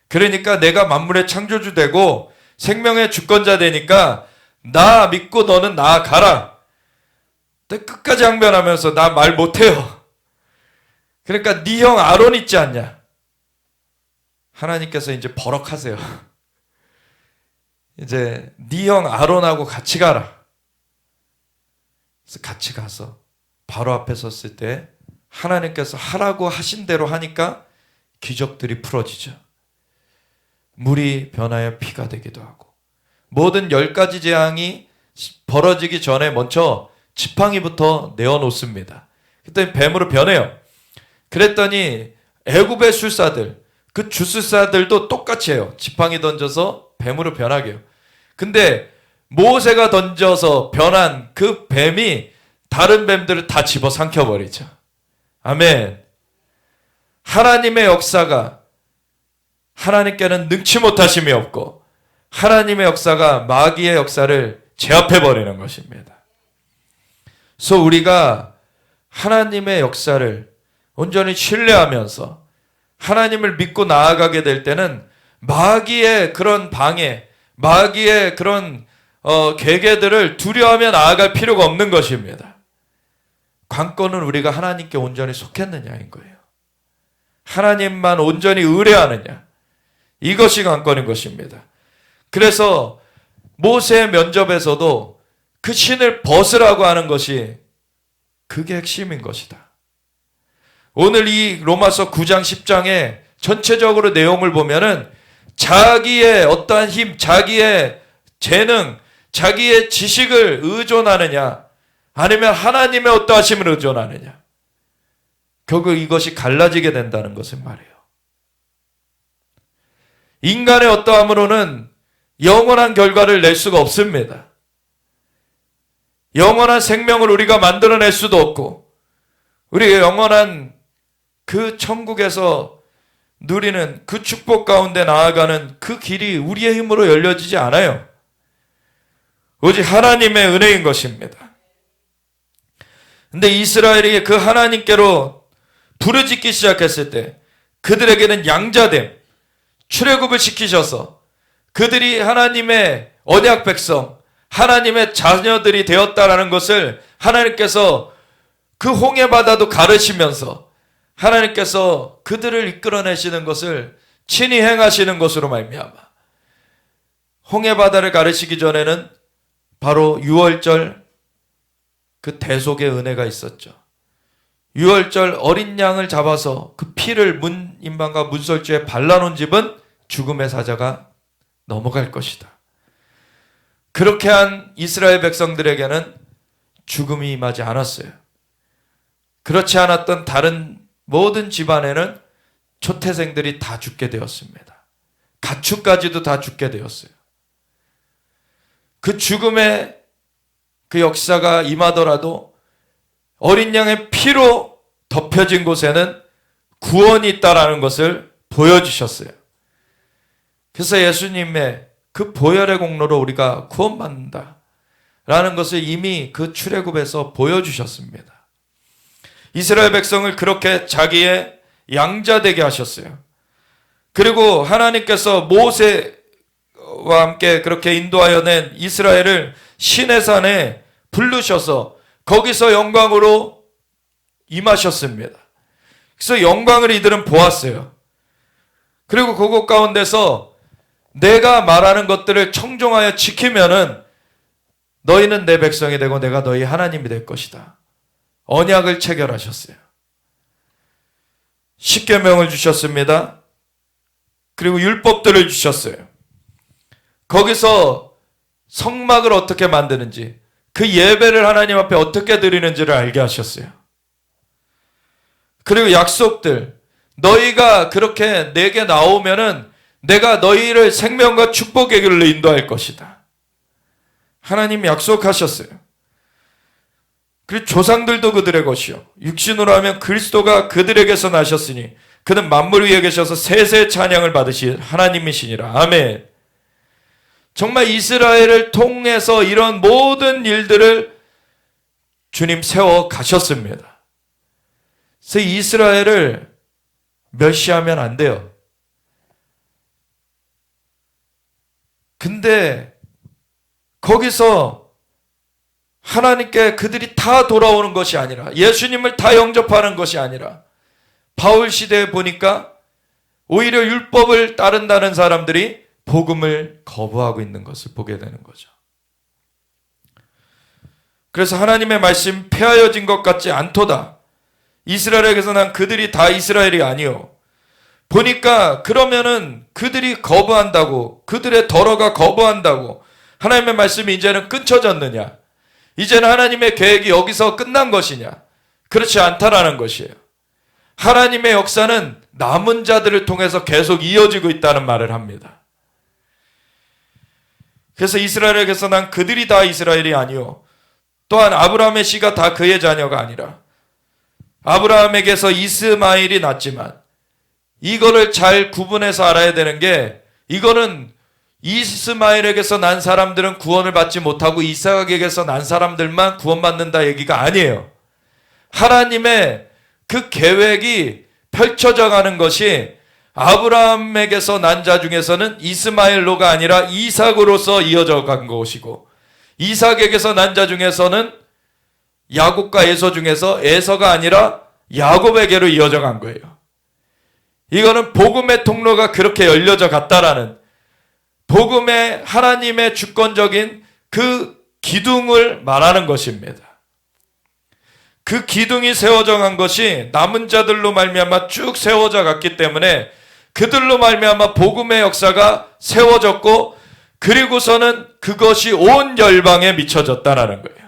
그러니까 내가 만물의 창조주 되고 생명의 주권자 되니까 나 믿고 너는 나아가라. 끝까지 항변하면서 나 말 못해요. 그러니까 네 형 아론 있지 않냐? 하나님께서 이제 버럭하세요. 이제 네 형 아론하고 같이 가라. 그래서 같이 가서 바로 앞에 섰을 때 하나님께서 하라고 하신 대로 하니까 기적들이 풀어지죠. 물이 변하여 피가 되기도 하고 모든 10가지 재앙이 벌어지기 전에 먼저 지팡이부터 내어놓습니다. 그랬더니 뱀으로 변해요. 그랬더니 애굽의 술사들, 그 주술사들도 똑같이 해요. 지팡이 던져서 뱀으로 변하게요. 근데 모세가 던져서 변한 그 뱀이 다른 뱀들을 다 집어삼켜버리죠. 아멘. 하나님의 역사가, 하나님께는 능치 못하심이 없고 하나님의 역사가 마귀의 역사를 제압해버리는 것입니다. 그래서 우리가 하나님의 역사를 온전히 신뢰하면서 하나님을 믿고 나아가게 될 때는 마귀의 그런 방해, 마귀의 그런 계계들을 두려워하며 나아갈 필요가 없는 것입니다. 관건은 우리가 하나님께 온전히 속했느냐인 거예요. 하나님만 온전히 의뢰하느냐, 이것이 관건인 것입니다. 그래서 모세의 면접에서도 그 신을 벗으라고 하는 것이 그게 핵심인 것이다. 오늘 이 로마서 9장 10장의 전체적으로 내용을 보면은 자기의 어떠한 힘, 자기의 재능, 자기의 지식을 의존하느냐, 아니면 하나님의 어떠하심을 의존하느냐, 결국 이것이 갈라지게 된다는 것을 말해요. 인간의 어떠함으로는 영원한 결과를 낼 수가 없습니다. 영원한 생명을 우리가 만들어낼 수도 없고, 우리가 영원한 그 천국에서 누리는 그 축복 가운데 나아가는 그 길이 우리의 힘으로 열려지지 않아요. 오직 하나님의 은혜인 것입니다. 근데 이스라엘이 그 하나님께로 부르짖기 시작했을 때 그들에게는 양자됨, 출애굽을 시키셔서 그들이 하나님의 언약 백성, 하나님의 자녀들이 되었다라는 것을 하나님께서 그 홍해 바다도 가르치면서 하나님께서 그들을 이끌어내시는 것을 친히 행하시는 것으로 말미암아 홍해 바다를 가르치기 전에는 바로 유월절 그 대속의 은혜가 있었죠. 유월절 어린 양을 잡아서 그 피를 문인방과 문설주에 발라놓은 집은 죽음의 사자가 넘어갈 것이다. 그렇게 한 이스라엘 백성들에게는 죽음이 임하지 않았어요. 그렇지 않았던 다른 모든 집안에는 초태생들이 다 죽게 되었습니다. 가축까지도 다 죽게 되었어요. 그 죽음의 그 역사가 임하더라도 어린 양의 피로 덮여진 곳에는 구원이 있다라는 것을 보여주셨어요. 그래서 예수님의 그 보혈의 공로로 우리가 구원받는다라는 것을 이미 그 출애굽에서 보여주셨습니다. 이스라엘 백성을 그렇게 자기의 양자 되게 하셨어요. 그리고 하나님께서 모세와 함께 그렇게 인도하여 낸 이스라엘을 시내산에 부르셔서 거기서 영광으로 임하셨습니다. 그래서 영광을 이들은 보았어요. 그리고 그곳 가운데서 내가 말하는 것들을 청종하여 지키면은 너희는 내 백성이 되고 내가 너희 하나님이 될 것이다. 언약을 체결하셨어요. 십계명을 주셨습니다. 그리고 율법들을 주셨어요. 거기서 성막을 어떻게 만드는지, 그 예배를 하나님 앞에 어떻게 드리는지를 알게 하셨어요. 그리고 약속들, 너희가 그렇게 내게 나오면은 내가 너희를 생명과 축복의 길로 인도할 것이다. 하나님이 약속하셨어요. 그리고 조상들도 그들의 것이요 육신으로 하면 그리스도가 그들에게서 나셨으니 그는 만물 위에 계셔서 세세 찬양을 받으실 하나님이시니라. 아멘. 정말 이스라엘을 통해서 이런 모든 일들을 주님 세워 가셨습니다. 그래서 이스라엘을 멸시하면 안 돼요. 근데 거기서 하나님께 그들이 다 돌아오는 것이 아니라, 예수님을 다 영접하는 것이 아니라, 바울 시대에 보니까 오히려 율법을 따른다는 사람들이 복음을 거부하고 있는 것을 보게 되는 거죠. 그래서 하나님의 말씀 폐하여진 것 같지 않도다. 이스라엘에게서 난 그들이 다 이스라엘이 아니요. 보니까 그러면은 그들이 거부한다고, 그들의 덜어가 거부한다고 하나님의 말씀이 이제는 끊쳐졌느냐? 이제는 하나님의 계획이 여기서 끝난 것이냐? 그렇지 않다라는 것이에요. 하나님의 역사는 남은 자들을 통해서 계속 이어지고 있다는 말을 합니다. 그래서 이스라엘에게서 난 그들이 다 이스라엘이 아니요 또한 아브라함의 씨가 다 그의 자녀가 아니라 아브라함에게서 이스마엘이 났지만, 이거를 잘 구분해서 알아야 되는 게, 이거는 이스마엘에게서 난 사람들은 구원을 받지 못하고 이삭에게서 난 사람들만 구원받는다 얘기가 아니에요. 하나님의 그 계획이 펼쳐져 가는 것이 아브라함에게서 난 자 중에서는 이스마엘로가 아니라 이삭으로서 이어져 간 것이고, 이삭에게서 난 자 중에서는 야곱과 에서 중에서 에서가 아니라 야곱에게로 이어져 간 거예요. 이거는 복음의 통로가 그렇게 열려져 갔다라는, 복음의 하나님의 주권적인 그 기둥을 말하는 것입니다. 그 기둥이 세워져 간 것이 남은 자들로 말미암아 쭉 세워져 갔기 때문에 그들로 말미암아 복음의 역사가 세워졌고, 그리고서는 그것이 온 열방에 미쳐졌다라는 거예요.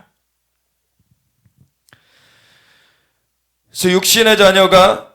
그래서 육신의 자녀가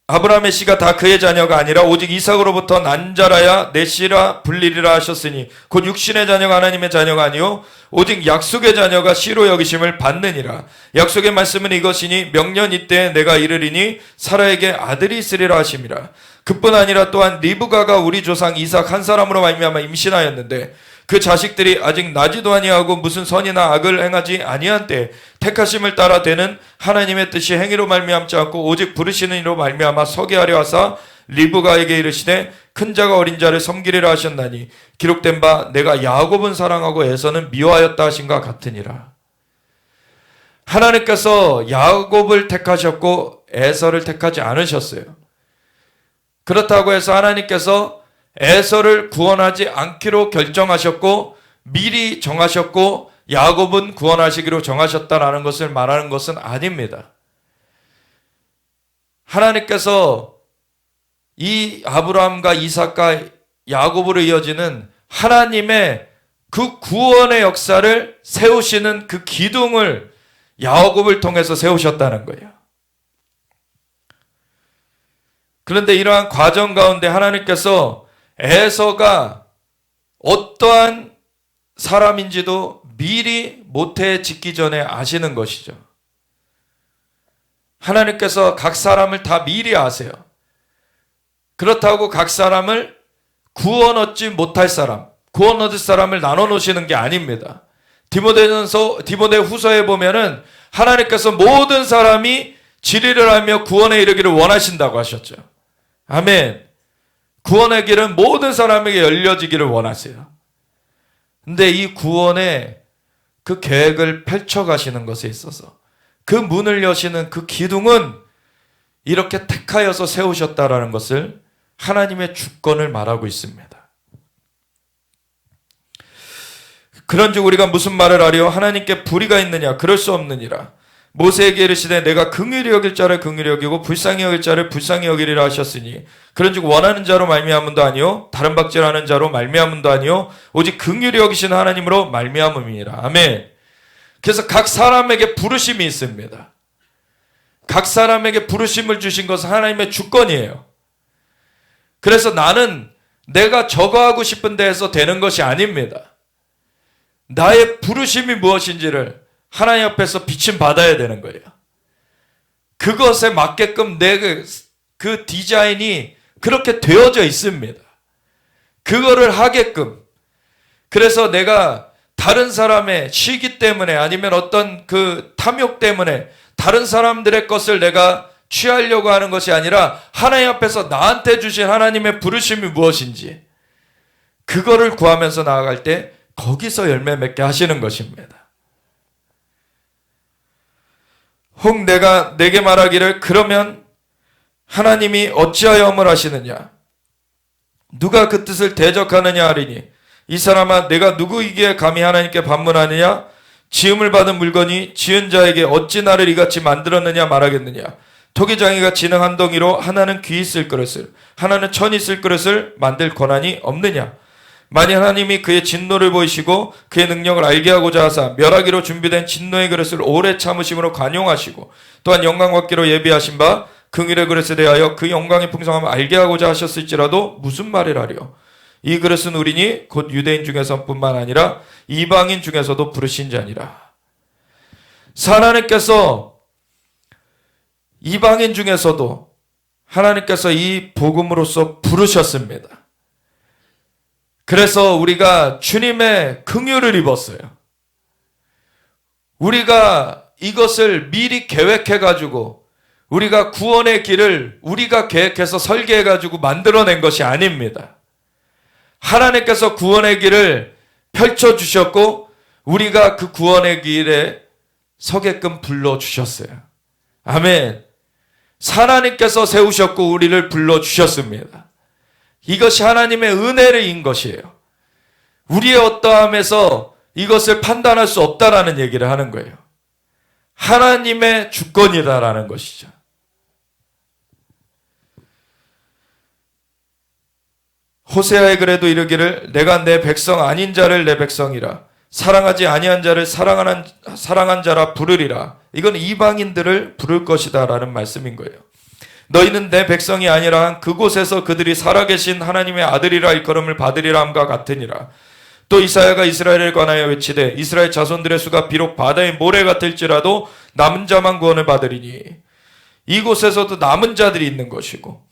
아브라함의 씨가 다 그의 자녀가 아니라 오직 이삭으로부터 난 자라야 내 씨라 불리리라 하셨으니 곧 육신의 자녀가 하나님의 자녀가 아니요 오직 약속의 자녀가 씨로 여기심을 받느니라. 약속의 말씀은 이것이니 명년 이때에 내가 이르리니 사라에게 아들이 있으리라 하심이라. 그뿐 아니라 또한 리브가가 우리 조상 이삭 한 사람으로 말미암아 임신하였는데 그 자식들이 아직 나지도 아니하고 무슨 선이나 악을 행하지 아니한 때 택하심을 따라 되는 하나님의 뜻이 행위로 말미암지 않고 오직 부르시는 이로 말미암아 서게 하려 하사 리브가에게 이르시되 큰 자가 어린 자를 섬기리라 하셨나니 기록된 바 내가 야곱은 사랑하고 에서는 미워하였다 하신가 같으니라. 하나님께서 야곱을 택하셨고 에서를 택하지 않으셨어요. 그렇다고 해서 하나님께서 에서를 구원하지 않기로 결정하셨고 미리 정하셨고 야곱은 구원하시기로 정하셨다라는 것을 말하는 것은 아닙니다. 하나님께서 이 아브라함과 이삭과 야곱으로 이어지는 하나님의 그 구원의 역사를 세우시는 그 기둥을 야곱을 통해서 세우셨다는 거예요. 그런데 이러한 과정 가운데 하나님께서 에서가 어떠한 사람인지도 미리 모태 짓기 전에 아시는 것이죠. 하나님께서 각 사람을 다 미리 아세요. 그렇다고 각 사람을 구원 얻지 못할 사람, 구원 얻을 사람을 나눠 놓으시는 게 아닙니다. 디모데 후서에 보면은 하나님께서 모든 사람이 진리를 알며 구원에 이르기를 원하신다고 하셨죠. 아멘. 구원의 길은 모든 사람에게 열려지기를 원하세요. 근데 이 구원의 그 계획을 펼쳐가시는 것에 있어서 그 문을 여시는 그 기둥은 이렇게 택하여서 세우셨다라는 것을 하나님의 주권을 말하고 있습니다. 그런즉 우리가 무슨 말을 하리요? 하나님께 불의가 있느냐? 그럴 수 없느니라. 모세에게 이르시되 내가 긍휼히 여길 자를 긍휼히 여기고 불쌍히 여길 자를 불쌍히 여기리라 하셨으니 그런즉 원하는 자로 말미암음도 아니요 다른 박질하는 자로 말미암음도 아니요 오직 긍휼히 여기시는 하나님으로 말미암음이니라. 아멘. 그래서 각 사람에게 부르심이 있습니다. 각 사람에게 부르심을 주신 것은 하나님의 주권이에요. 그래서 나는 내가 저거 하고 싶은 데에서 되는 것이 아닙니다. 나의 부르심이 무엇인지를 하나님 앞에서 비침 받아야 되는 거예요. 그것에 맞게끔 내 그 디자인이 그렇게 되어져 있습니다. 그거를 하게끔. 그래서 내가 다른 사람의 시기 때문에 아니면 어떤 그 탐욕 때문에 다른 사람들의 것을 내가 취하려고 하는 것이 아니라 하나님 앞에서 나한테 주신 하나님의 부르심이 무엇인지 그거를 구하면서 나아갈 때 거기서 열매 맺게 하시는 것입니다. 혹 내가 내게 말하기를 그러면 하나님이 어찌하여 엄을 하시느냐? 누가 그 뜻을 대적하느냐 하리니 이 사람아 내가 누구이기에 감히 하나님께 반문하느냐? 지음을 받은 물건이 지은 자에게 어찌 나를 이같이 만들었느냐 말하겠느냐? 토기장이가 지능 한 덩이로 하나는 귀 있을 그릇을 하나는 천 있을 그릇을 만들 권한이 없느냐? 만일 하나님이 그의 진노를 보이시고 그의 능력을 알게 하고자 하사 멸하기로 준비된 진노의 그릇을 오래 참으심으로 관용하시고 또한 영광 받기로 예비하신 바 긍휼의 그릇에 대하여 그 영광의 풍성함을 알게 하고자 하셨을지라도 무슨 말을 하리요? 이 그릇은 우리니 곧 유대인 중에서뿐만 아니라 이방인 중에서도 부르신 자니라. 하나님께서 이방인 중에서도 하나님께서 이 복음으로써 부르셨습니다. 그래서 우리가 주님의 긍휼을 입었어요. 우리가 이것을 미리 계획해가지고 우리가 구원의 길을 우리가 계획해서 설계해가지고 만들어낸 것이 아닙니다. 하나님께서 구원의 길을 펼쳐주셨고 우리가 그 구원의 길에 서게끔 불러주셨어요. 아멘. 하나님께서 세우셨고 우리를 불러주셨습니다. 이것이 하나님의 은혜인 것이에요. 우리의 어떠함에서 이것을 판단할 수 없다라는 얘기를 하는 거예요. 하나님의 주권이다라는 것이죠. 호세아의 글에도 이르기를 내가 내 백성 아닌 자를 내 백성이라 사랑하지 아니한 자를 사랑한 자라 부르리라. 이건 이방인들을 부를 것이다 라는 말씀인 거예요. 너희는 내 백성이 아니라 한 그곳에서 그들이 살아계신 하나님의 아들이라 일컬음을 받으리라 함과 같으니라. 또 이사야가 이스라엘에 관하여 외치되 이스라엘 자손들의 수가 비록 바다의 모래 같을지라도 남은 자만 구원을 받으리니 이곳에서도 남은 자들이 있는 것이고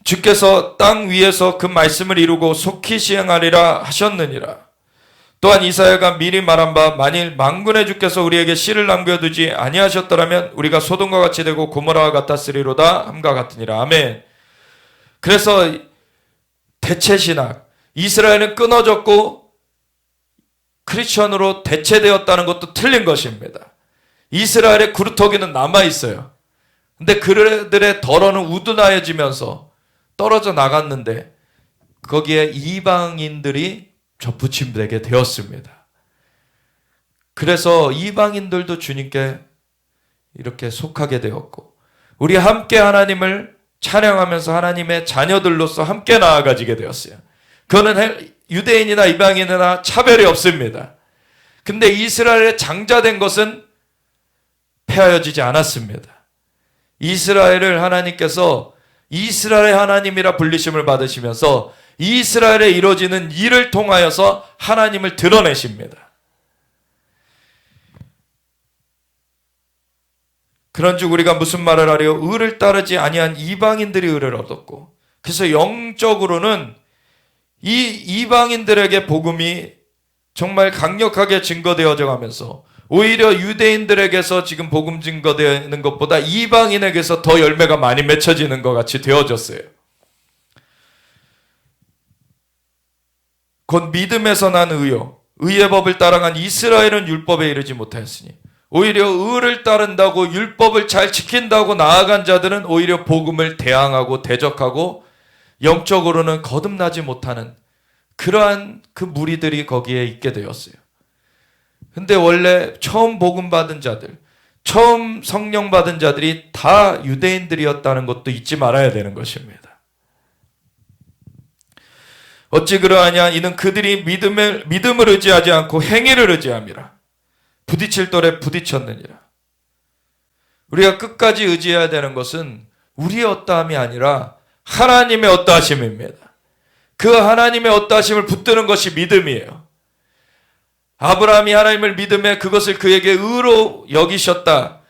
주께서 땅 위에서 그 말씀을 이루고 속히 시행하리라 하셨느니라. 또한 이사야가 미리 말한 바 만일 만군의 주께서 우리에게 씨를 남겨두지 아니하셨더라면 우리가 소돔과 같이 되고 고모라와 같았으리로다 함과 같으니라. 아멘. 그래서 대체신학, 이스라엘은 끊어졌고 크리스천으로 대체되었다는 것도 틀린 것입니다. 이스라엘의 구루터기는 남아있어요. 근데 그들의 덜어는 우둔하여지면서 떨어져 나갔는데 거기에 이방인들이 접붙임되게 되었습니다. 그래서 이방인들도 주님께 이렇게 속하게 되었고 우리 함께 하나님을 찬양하면서 하나님의 자녀들로서 함께 나아가지게 되었어요. 그거는 유대인이나 이방인이나 차별이 없습니다. 근데 이스라엘에 장자된 것은 폐하여지지 않았습니다. 이스라엘을 하나님께서 이스라엘의 하나님이라 불리심을 받으시면서 이스라엘에 이루어지는 일을 통하여서 하나님을 드러내십니다. 그런즉 우리가 무슨 말을 하려 의를 따르지 아니한 이방인들이 의를 얻었고 그래서 영적으로는 이 이방인들에게 복음이 정말 강력하게 증거되어져 가면서 오히려 유대인들에게서 지금 복음 증거되는 것보다 이방인에게서 더 열매가 많이 맺혀지는 것 같이 되어졌어요. 곧 믿음에서 난 의요 의의 법을 따라간 이스라엘은 율법에 이르지 못하였으니 오히려 의를 따른다고 율법을 잘 지킨다고 나아간 자들은 오히려 복음을 대항하고 대적하고 영적으로는 거듭나지 못하는 그러한 그 무리들이 거기에 있게 되었어요. 근데 원래 처음 복음 받은 자들, 처음 성령 받은 자들이 다 유대인들이었다는 것도 잊지 말아야 되는 것입니다. 어찌 그러하냐 이는 그들이 믿음을 의지하지 않고 행위를 의지함이라. 부딪힐 돌에 부딪혔느니라. 우리가 끝까지 의지해야 되는 것은 우리의 어떠함이 아니라 하나님의 어떠하심입니다. 그 하나님의 어떠하심을 붙드는 것이 믿음이에요. 아브라함이 하나님을 믿음에 그것을 그에게 의로 여기셨다.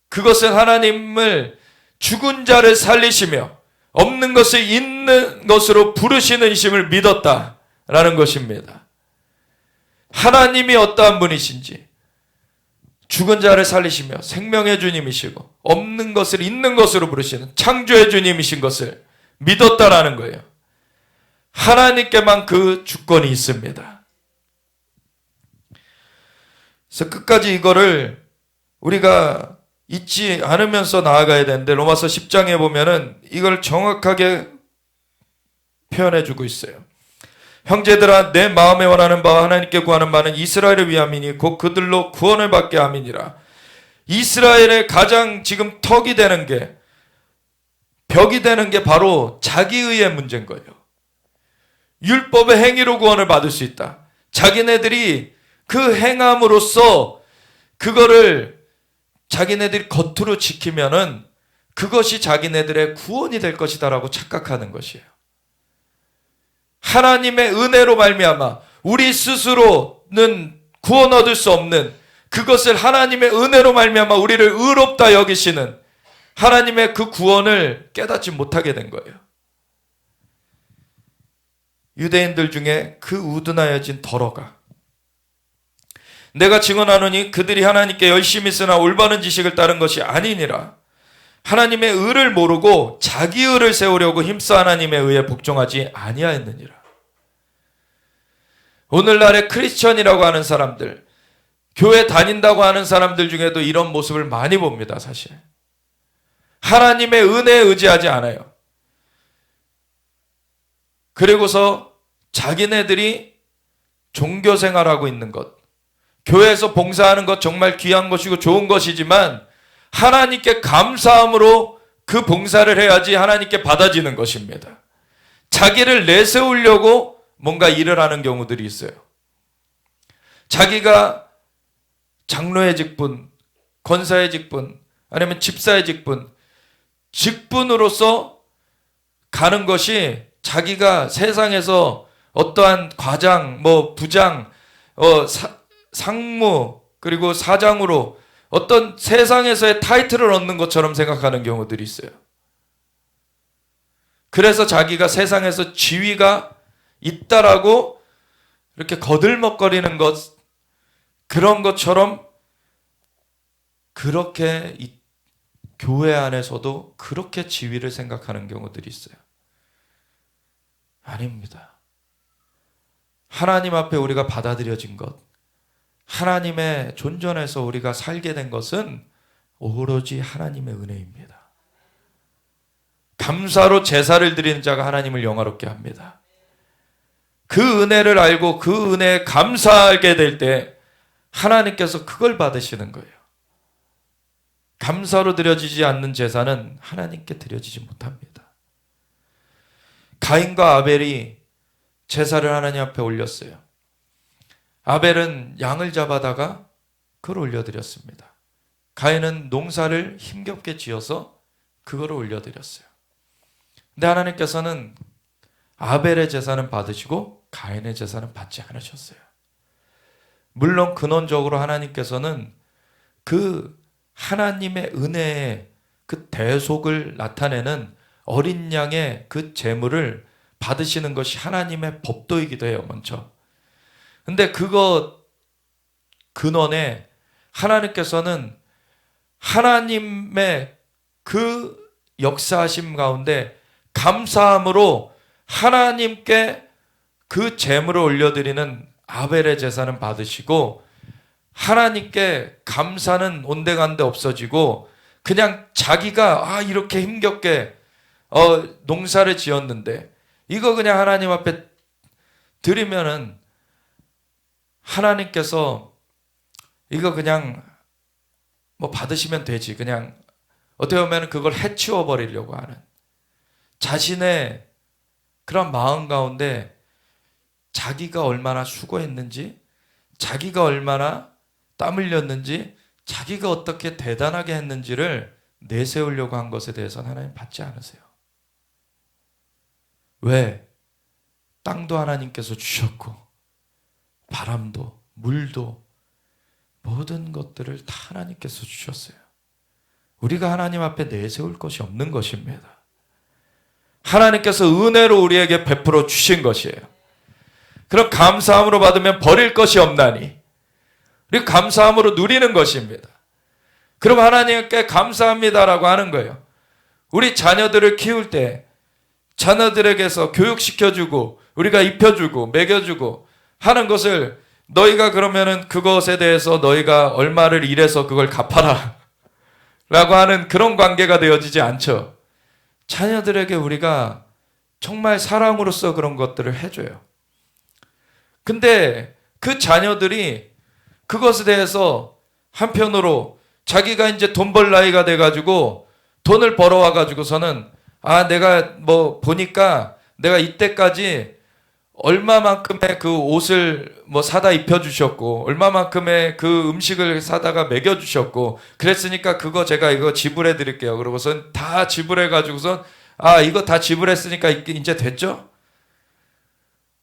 그것은 하나님을 죽은 자를 살리시며 없는 것을 있는 것으로 부르시는 이심을 믿었다라는 것입니다. 하나님이 어떠한 분이신지 죽은 자를 살리시며 생명의 주님이시고 없는 것을 있는 것으로 부르시는 창조의 주님이신 것을 믿었다라는 거예요. 하나님께만 그 주권이 있습니다. 그래서 끝까지 이거를 우리가 잊지 않으면서 나아가야 되는데 로마서 10장에 보면은 이걸 정확하게 표현해 주고 있어요. 형제들아 내 마음에 원하는 바와 하나님께 구하는 바는 이스라엘을 위함이니 곧 그들로 구원을 받게 함이니라. 이스라엘의 가장 지금 턱이 되는 게 벽이 되는 게 바로 자기의의 문제인 거예요. 율법의 행위로 구원을 받을 수 있다. 자기네들이 그 행함으로써 그거를 자기네들이 겉으로 지키면은 그것이 자기네들의 구원이 될 것이다라고 착각하는 것이에요. 하나님의 은혜로 말미암아 우리 스스로는 구원 얻을 수 없는 그것을 하나님의 은혜로 말미암아 우리를 의롭다 여기시는 하나님의 그 구원을 깨닫지 못하게 된 거예요. 유대인들 중에 그 우둔하여진 더러가 내가 증언하노니 그들이 하나님께 열심히 쓰나 올바른 지식을 따른 것이 아니니라. 하나님의 의를 모르고 자기 의를 세우려고 힘써 하나님의 의에 복종하지 아니하였느니라. 오늘날의 크리스천이라고 하는 사람들, 교회 다닌다고 하는 사람들 중에도 이런 모습을 많이 봅니다. 사실 하나님의 은혜에 의지하지 않아요. 그리고서 자기네들이 종교생활하고 있는 것, 교회에서 봉사하는 것 정말 귀한 것이고 좋은 것이지만 하나님께 감사함으로 그 봉사를 해야지 하나님께 받아지는 것입니다. 자기를 내세우려고 뭔가 일을 하는 경우들이 있어요. 자기가 장로의 직분, 권사의 직분, 아니면 집사의 직분, 직분으로서 가는 것이 자기가 세상에서 어떠한 과장, 부장, 상무, 그리고 사장으로 어떤 세상에서의 타이틀을 얻는 것처럼 생각하는 경우들이 있어요. 그래서 자기가 세상에서 지위가 있다라고 이렇게 거들먹거리는 것, 그런 것처럼 그렇게 교회 안에서도 그렇게 지위를 생각하는 경우들이 있어요. 아닙니다. 하나님 앞에 우리가 받아들여진 것, 하나님의 존전에서 우리가 살게 된 것은 오로지 하나님의 은혜입니다. 감사로 제사를 드리는 자가 하나님을 영화롭게 합니다. 그 은혜를 알고 그 은혜에 감사하게 될 때 하나님께서 그걸 받으시는 거예요. 감사로 드려지지 않는 제사는 하나님께 드려지지 못합니다. 가인과 아벨이 제사를 하나님 앞에 올렸어요. 아벨은 양을 잡아다가 그걸 올려드렸습니다. 가인은 농사를 힘겹게 지어서 그걸 올려드렸어요. 근데 하나님께서는 아벨의 제사는 받으시고 가인의 제사는 받지 않으셨어요. 물론 근원적으로 하나님께서는 그 하나님의 은혜의 그 대속을 나타내는 어린 양의 그 제물을 받으시는 것이 하나님의 법도이기도 해요, 먼저. 근데 그거 근원에 하나님께서는 하나님의 그 역사하심 가운데 감사함으로 하나님께 그 제물을 올려드리는 아벨의 제사는 받으시고 하나님께 감사는 온데간데 없어지고 그냥 자기가 이렇게 힘겹게 농사를 지었는데 이거 그냥 하나님 앞에 드리면은 하나님께서 이거 그냥 받으시면 되지, 그냥 어떻게 보면 그걸 해치워 버리려고 하는 자신의 그런 마음 가운데 자기가 얼마나 수고했는지, 자기가 얼마나 땀 흘렸는지, 자기가 어떻게 대단하게 했는지를 내세우려고 한 것에 대해서는 하나님 받지 않으세요. 왜? 땅도 하나님께서 주셨고 바람도 물도 모든 것들을 다 하나님께서 주셨어요. 우리가 하나님 앞에 내세울 것이 없는 것입니다. 하나님께서 은혜로 우리에게 베풀어 주신 것이에요. 그럼 감사함으로 받으면 버릴 것이 없나니 우리 감사함으로 누리는 것입니다. 그럼 하나님께 감사합니다라고 하는 거예요. 우리 자녀들을 키울 때 자녀들에게서 교육시켜주고 우리가 입혀주고 먹여주고 하는 것을 너희가 그러면은 그것에 대해서 너희가 얼마를 일해서 그걸 갚아라 라고 하는 그런 관계가 되어지지 않죠. 자녀들에게 우리가 정말 사랑으로서 그런 것들을 해줘요. 근데 그 자녀들이 그것에 대해서 한편으로 자기가 이제 돈 벌 나이가 돼가지고 돈을 벌어와 가지고서는 내가 보니까 내가 이때까지 얼마만큼의 그 옷을 사다 입혀주셨고 얼마만큼의 그 음식을 사다가 먹여주셨고 그랬으니까 그거 제가 이거 지불해 드릴게요. 그러고선 다 지불해 가지고선 이거 다 지불했으니까 이제 됐죠?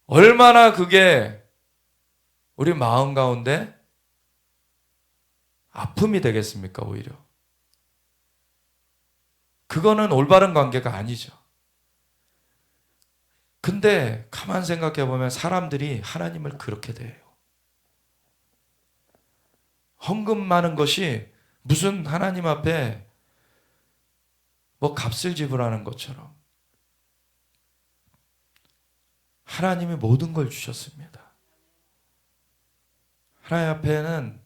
얼마나 그게 우리 마음 가운데 아픔이 되겠습니까? 오히려 그거는 올바른 관계가 아니죠. 근데 가만 생각해 보면 사람들이 하나님을 그렇게 대해요. 헌금 많은 것이 무슨 하나님 앞에 뭐 값을 지불하는 것처럼 하나님이 모든 걸 주셨습니다. 하나님 앞에는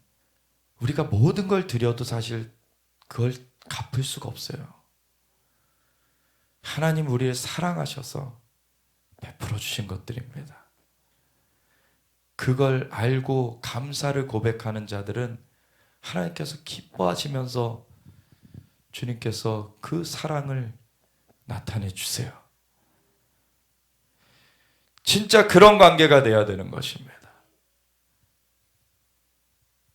우리가 모든 걸 드려도 사실 그걸 갚을 수가 없어요. 하나님 우리를 사랑하셔서 베풀어 주신 것들입니다. 그걸 알고 감사를 고백하는 자들은 하나님께서 기뻐하시면서 주님께서 그 사랑을 나타내 주세요. 진짜 그런 관계가 돼야 되는 것입니다.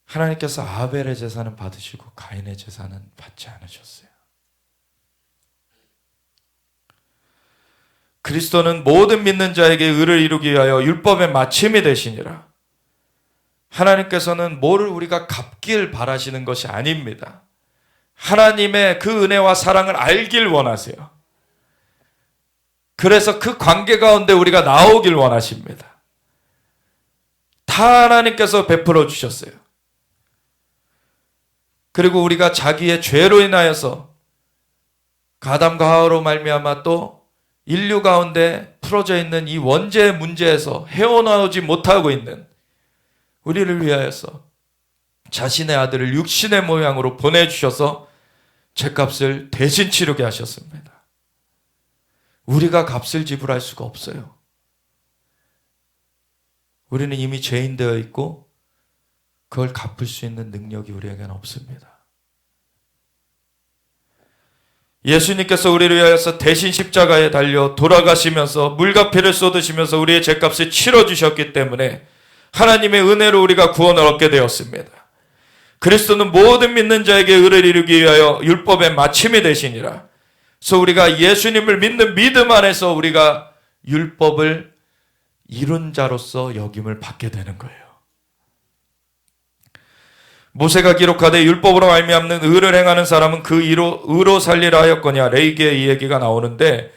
하나님께서 아벨의 제사는 받으시고 가인의 제사는 받지 않으셨어요. 그리스도는 모든 믿는 자에게 의를 이루기 위하여 율법의 마침이 되시니라. 하나님께서는 뭐를 우리가 갚길 바라시는 것이 아닙니다. 하나님의 그 은혜와 사랑을 알길 원하세요. 그래서 그 관계 가운데 우리가 나오길 원하십니다. 다 하나님께서 베풀어 주셨어요. 그리고 우리가 자기의 죄로 인하여서 아담과 하와로 말미암아 또 인류 가운데 풀어져 있는 이 원죄의 문제에서 헤어나오지 못하고 있는 우리를 위하여서 자신의 아들을 육신의 모양으로 보내주셔서 죄값을 대신 치르게 하셨습니다. 우리가 값을 지불할 수가 없어요. 우리는 이미 죄인 되어 있고 그걸 갚을 수 있는 능력이 우리에게는 없습니다. 예수님께서 우리를 위하여서 대신 십자가에 달려 돌아가시면서 물과 피를 쏟으시면서 우리의 죄값을 치러주셨기 때문에 하나님의 은혜로 우리가 구원을 얻게 되었습니다. 그리스도는 모든 믿는 자에게 의를 이루기 위하여 율법의 마침이 되시니라. 그래서 우리가 예수님을 믿는 믿음 안에서 우리가 율법을 이룬 자로서 역임을 받게 되는 거예요. 모세가 기록하되 율법으로 말미암는 의를 행하는 사람은 그 의로 살리라 하였거냐. 레위기에 이 얘기가 나오는데,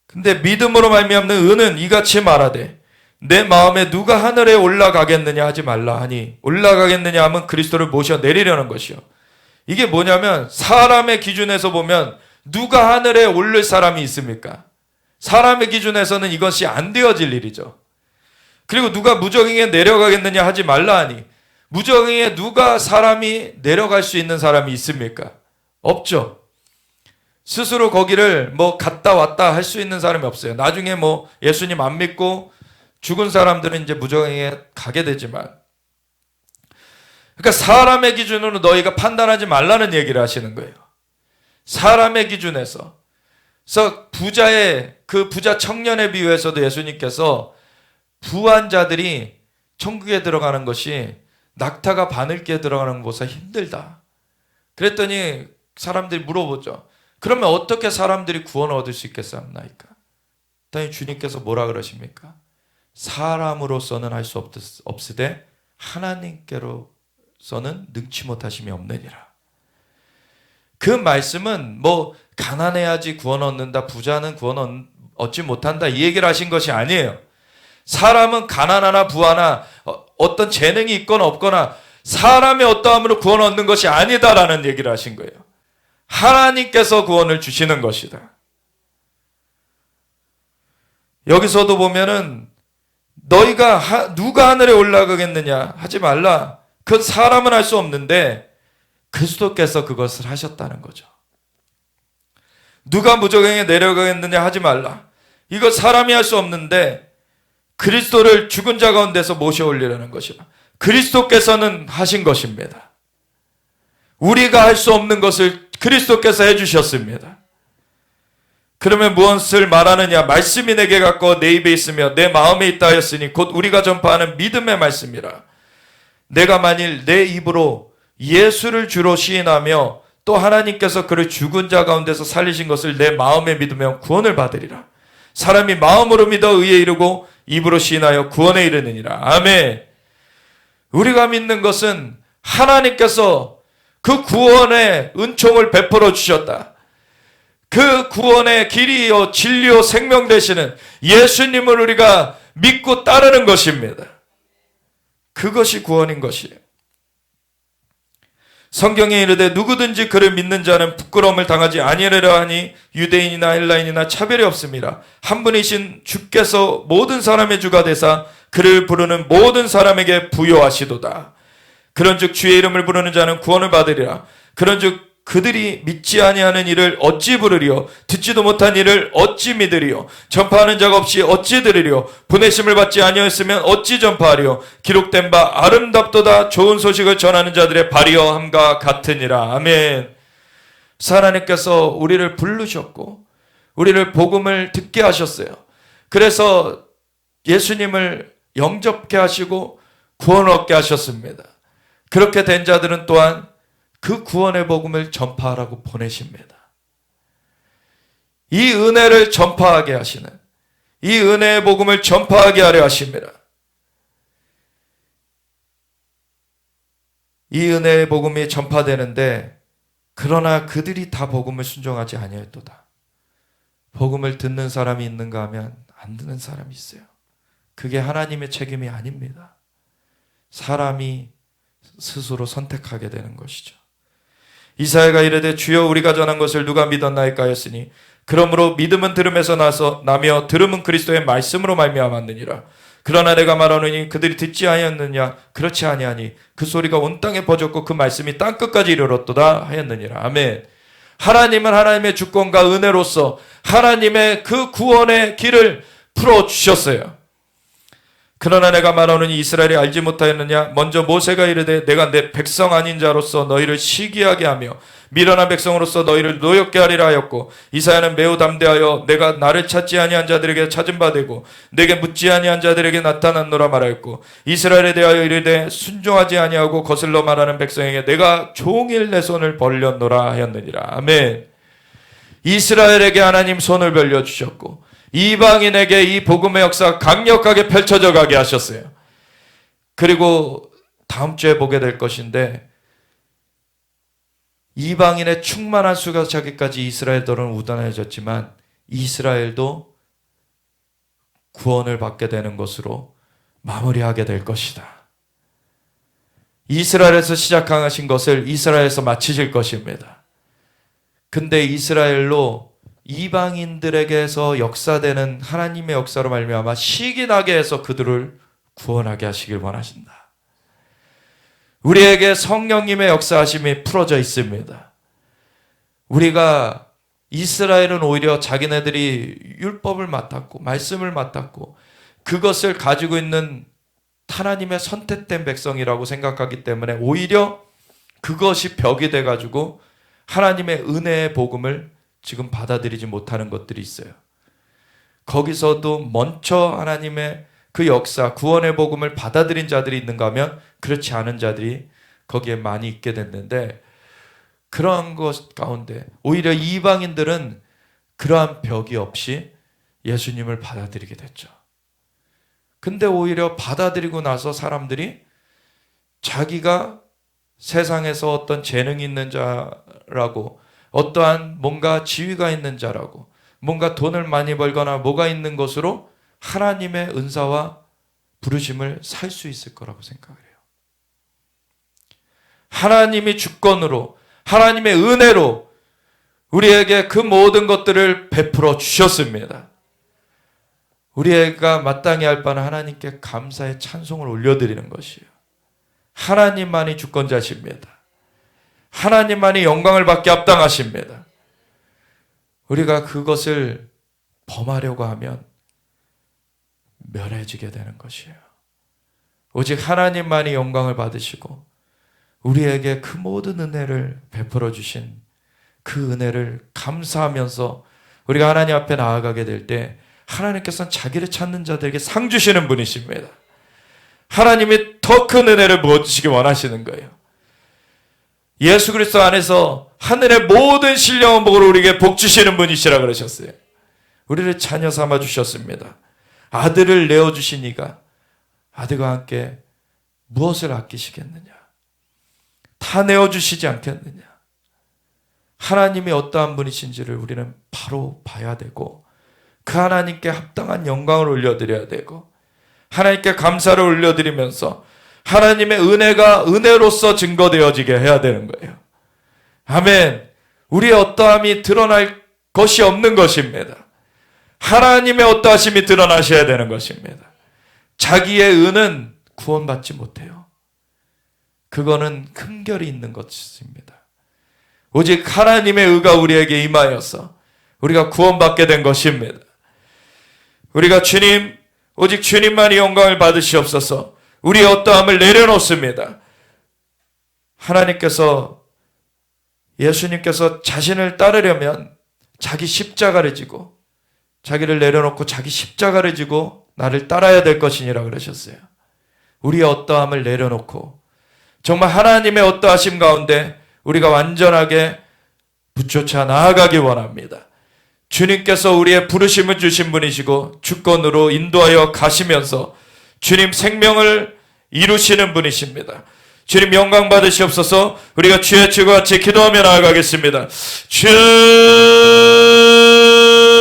근데 믿음으로 말미암는 의는 이같이 말하되 내 마음에 누가 하늘에 올라가겠느냐 하지 말라 하니, 올라가겠느냐 하면 그리스도를 모셔 내리려는 것이요. 이게 뭐냐면 사람의 기준에서 보면 누가 하늘에 오를 사람이 있습니까? 사람의 기준에서는 이것이 안 되어질 일이죠. 그리고 누가 무저갱에 내려가겠느냐 하지 말라 하니, 무저갱에 누가 사람이 내려갈 수 있는 사람이 있습니까? 없죠. 스스로 거기를 뭐 갔다 왔다 할 수 있는 사람이 없어요. 나중에 뭐 예수님 안 믿고 죽은 사람들은 이제 무저갱에 가게 되지만, 그러니까 사람의 기준으로 너희가 판단하지 말라는 얘기를 하시는 거예요. 사람의 기준에서. 그래서 그 부자 청년의 비유에서도 예수님께서 부한 자들이 천국에 들어가는 것이 낙타가 바늘기에 들어가는 것보다 힘들다. 그랬더니 사람들이 물어보죠. 그러면 어떻게 사람들이 구원을 얻을 수 있겠습니까? 그랬더니 주님께서 뭐라 그러십니까? 사람으로서는 할 수 없으되 하나님께로서는 능치 못하심이 없느니라. 그 말씀은 뭐 가난해야지 구원 얻는다, 부자는 구원 얻지 못한다, 이 얘기를 하신 것이 아니에요. 사람은 가난하나 부하나 어떤 재능이 있거나 없거나 사람의 어떠함으로 구원 얻는 것이 아니다라는 얘기를 하신 거예요. 하나님께서 구원을 주시는 것이다. 여기서도 보면은 너희가 누가 하늘에 올라가겠느냐 하지 말라. 그건 사람은 할 수 없는데 그리스도께서 그것을 하셨다는 거죠. 누가 무저갱에 내려가겠느냐 하지 말라. 이거 사람이 할 수 없는데 그리스도를 죽은 자 가운데서 모셔 올리라는 것이라. 그리스도께서는 하신 것입니다. 우리가 할 수 없는 것을 그리스도께서 해주셨습니다. 그러면 무엇을 말하느냐? 말씀이 내게 가까워 내 입에 있으며 내 마음에 있다 하였으니 곧 우리가 전파하는 믿음의 말씀이라. 내가 만일 내 입으로 예수를 주로 시인하며 또 하나님께서 그를 죽은 자 가운데서 살리신 것을 내 마음에 믿으면 구원을 받으리라. 사람이 마음으로 믿어 의에 이르고 입으로 시인하여 구원에 이르느니라. 아멘. 우리가 믿는 것은 하나님께서 그 구원의 은총을 베풀어 주셨다. 그 구원의 길이요 진리요 생명 되시는 예수님을 우리가 믿고 따르는 것입니다. 그것이 구원인 것이에요. 성경에 이르되 누구든지 그를 믿는 자는 부끄러움을 당하지 아니하리라 하니 유대인이나 헬라인이나 차별이 없습니다. 한 분이신 주께서 모든 사람의 주가 되사 그를 부르는 모든 사람에게 부요하시도다. 그런즉 주의 이름을 부르는 자는 구원을 받으리라. 그런즉 그들이 믿지 아니하는 일을 어찌 부르리요? 듣지도 못한 일을 어찌 믿으리요? 전파하는 자가 없이 어찌 들으리요? 보내심을 받지 아니하였으면 어찌 전파하리요? 기록된 바 아름답도다 좋은 소식을 전하는 자들의 발이여 함과 같으니라. 아멘. 하나님께서 우리를 부르셨고 우리를 복음을 듣게 하셨어요. 그래서 예수님을 영접케 하시고 구원을 얻게 하셨습니다. 그렇게 된 자들은 또한 그 구원의 복음을 전파하라고 보내십니다. 이 은혜를 전파하게 하시는, 이 은혜의 복음을 전파하게 하려 하십니다. 이 은혜의 복음이 전파되는데 그러나 그들이 다 복음을 순종하지 아니하였도다. 복음을 듣는 사람이 있는가 하면 안 듣는 사람이 있어요. 그게 하나님의 책임이 아닙니다. 사람이 스스로 선택하게 되는 것이죠. 이사야가 이르되 주여 우리가 전한 것을 누가 믿었나이까 하였으니 그러므로 믿음은 들음에서 나며 들음은 그리스도의 말씀으로 말미암았느니라. 그러나 내가 말하노니 그들이 듣지 아니하였느냐? 그렇지 아니하니 그 소리가 온 땅에 퍼졌고 그 말씀이 땅끝까지 이르렀도다 하였느니라. 아멘. 하나님은 하나님의 주권과 은혜로서 하나님의 그 구원의 길을 풀어주셨어요. 그러나 내가 말하노니 이스라엘이 알지 못하였느냐? 먼저 모세가 이르되 내가 내 백성 아닌 자로서 너희를 시기하게 하며 미련한 백성으로서 너희를 노엽게 하리라 하였고 이사야는 매우 담대하여 내가 나를 찾지 아니한 자들에게 찾은 바 되고 내게 묻지 아니한 자들에게 나타났노라 말하였고 이스라엘에 대하여 이르되 순종하지 아니하고 거슬러 말하는 백성에게 내가 종일 내 손을 벌렸노라 하였느니라. 아멘. 이스라엘에게 하나님 손을 벌려주셨고 이방인에게 이 복음의 역사가 강력하게 펼쳐져 가게 하셨어요. 그리고 다음 주에 보게 될 것인데 이방인의 충만한 수가 차기까지 이스라엘들은 우단해졌지만 이스라엘도 구원을 받게 되는 것으로 마무리하게 될 것이다. 이스라엘에서 시작하신 것을 이스라엘에서 마치실 것입니다. 근데 이스라엘로 이방인들에게서 역사되는 하나님의 역사로 말미암아 시기나게 해서 그들을 구원하게 하시길 원하신다. 우리에게 성령님의 역사하심이 풀어져 있습니다. 우리가 이스라엘은 오히려 자기네들이 율법을 맡았고 말씀을 맡았고 그것을 가지고 있는 하나님의 선택된 백성이라고 생각하기 때문에 오히려 그것이 벽이 돼가지고 하나님의 은혜의 복음을 지금 받아들이지 못하는 것들이 있어요. 거기서도 먼저 하나님의 그 역사, 구원의 복음을 받아들인 자들이 있는가 하면 그렇지 않은 자들이 거기에 많이 있게 됐는데 그러한 것 가운데 오히려 이방인들은 그러한 벽이 없이 예수님을 받아들이게 됐죠. 근데 오히려 받아들이고 나서 사람들이 자기가 세상에서 어떤 재능이 있는 자라고 어떠한 뭔가 지위가 있는 자라고 뭔가 돈을 많이 벌거나 뭐가 있는 것으로 하나님의 은사와 부르심을 살 수 있을 거라고 생각을 해요. 하나님이 주권으로 하나님의 은혜로 우리에게 그 모든 것들을 베풀어 주셨습니다. 우리가 마땅히 할 바는 하나님께 감사의 찬송을 올려드리는 것이에요. 하나님만이 주권자십니다. 하나님만이 영광을 받게 합당하십니다. 우리가 그것을 범하려고 하면 멸해지게 되는 것이에요. 오직 하나님만이 영광을 받으시고 우리에게 그 모든 은혜를 베풀어 주신 그 은혜를 감사하면서 우리가 하나님 앞에 나아가게 될 때 하나님께서는 자기를 찾는 자들에게 상 주시는 분이십니다. 하나님이 더 큰 은혜를 부어주시기 원하시는 거예요. 예수 그리스도 안에서 하늘의 모든 신령한 복으로 우리에게 복 주시는 분이시라 그러셨어요. 우리를 자녀 삼아 주셨습니다. 아들을 내어주시니가 아들과 함께 무엇을 아끼시겠느냐? 다 내어주시지 않겠느냐? 하나님이 어떠한 분이신지를 우리는 바로 봐야 되고 그 하나님께 합당한 영광을 올려드려야 되고 하나님께 감사를 올려드리면서 하나님의 은혜가 은혜로서 증거되어지게 해야 되는 거예요. 아멘. 우리의 어떠함이 드러날 것이 없는 것입니다. 하나님의 어떠하심이 드러나셔야 되는 것입니다. 자기의 의는 구원받지 못해요. 그거는 큰결이 있는 것입니다. 오직 하나님의 의가 우리에게 임하여서 우리가 구원받게 된 것입니다. 우리가 주님, 오직 주님만이 영광을 받으시옵소서. 우리의 어떠함을 내려놓습니다. 하나님께서, 예수님께서 자신을 따르려면 자기 십자가를 지고 자기를 내려놓고 자기 십자가를 지고 나를 따라야 될 것이니라 그러셨어요. 우리의 어떠함을 내려놓고 정말 하나님의 어떠하심 가운데 우리가 완전하게 붙여쳐 나아가기 원합니다. 주님께서 우리의 부르심을 주신 분이시고 주권으로 인도하여 가시면서 주님 생명을 이루시는 분이십니다. 주님 영광 받으시옵소서. 우리가 주의 주와 같이 기도하며 나아가겠습니다. 주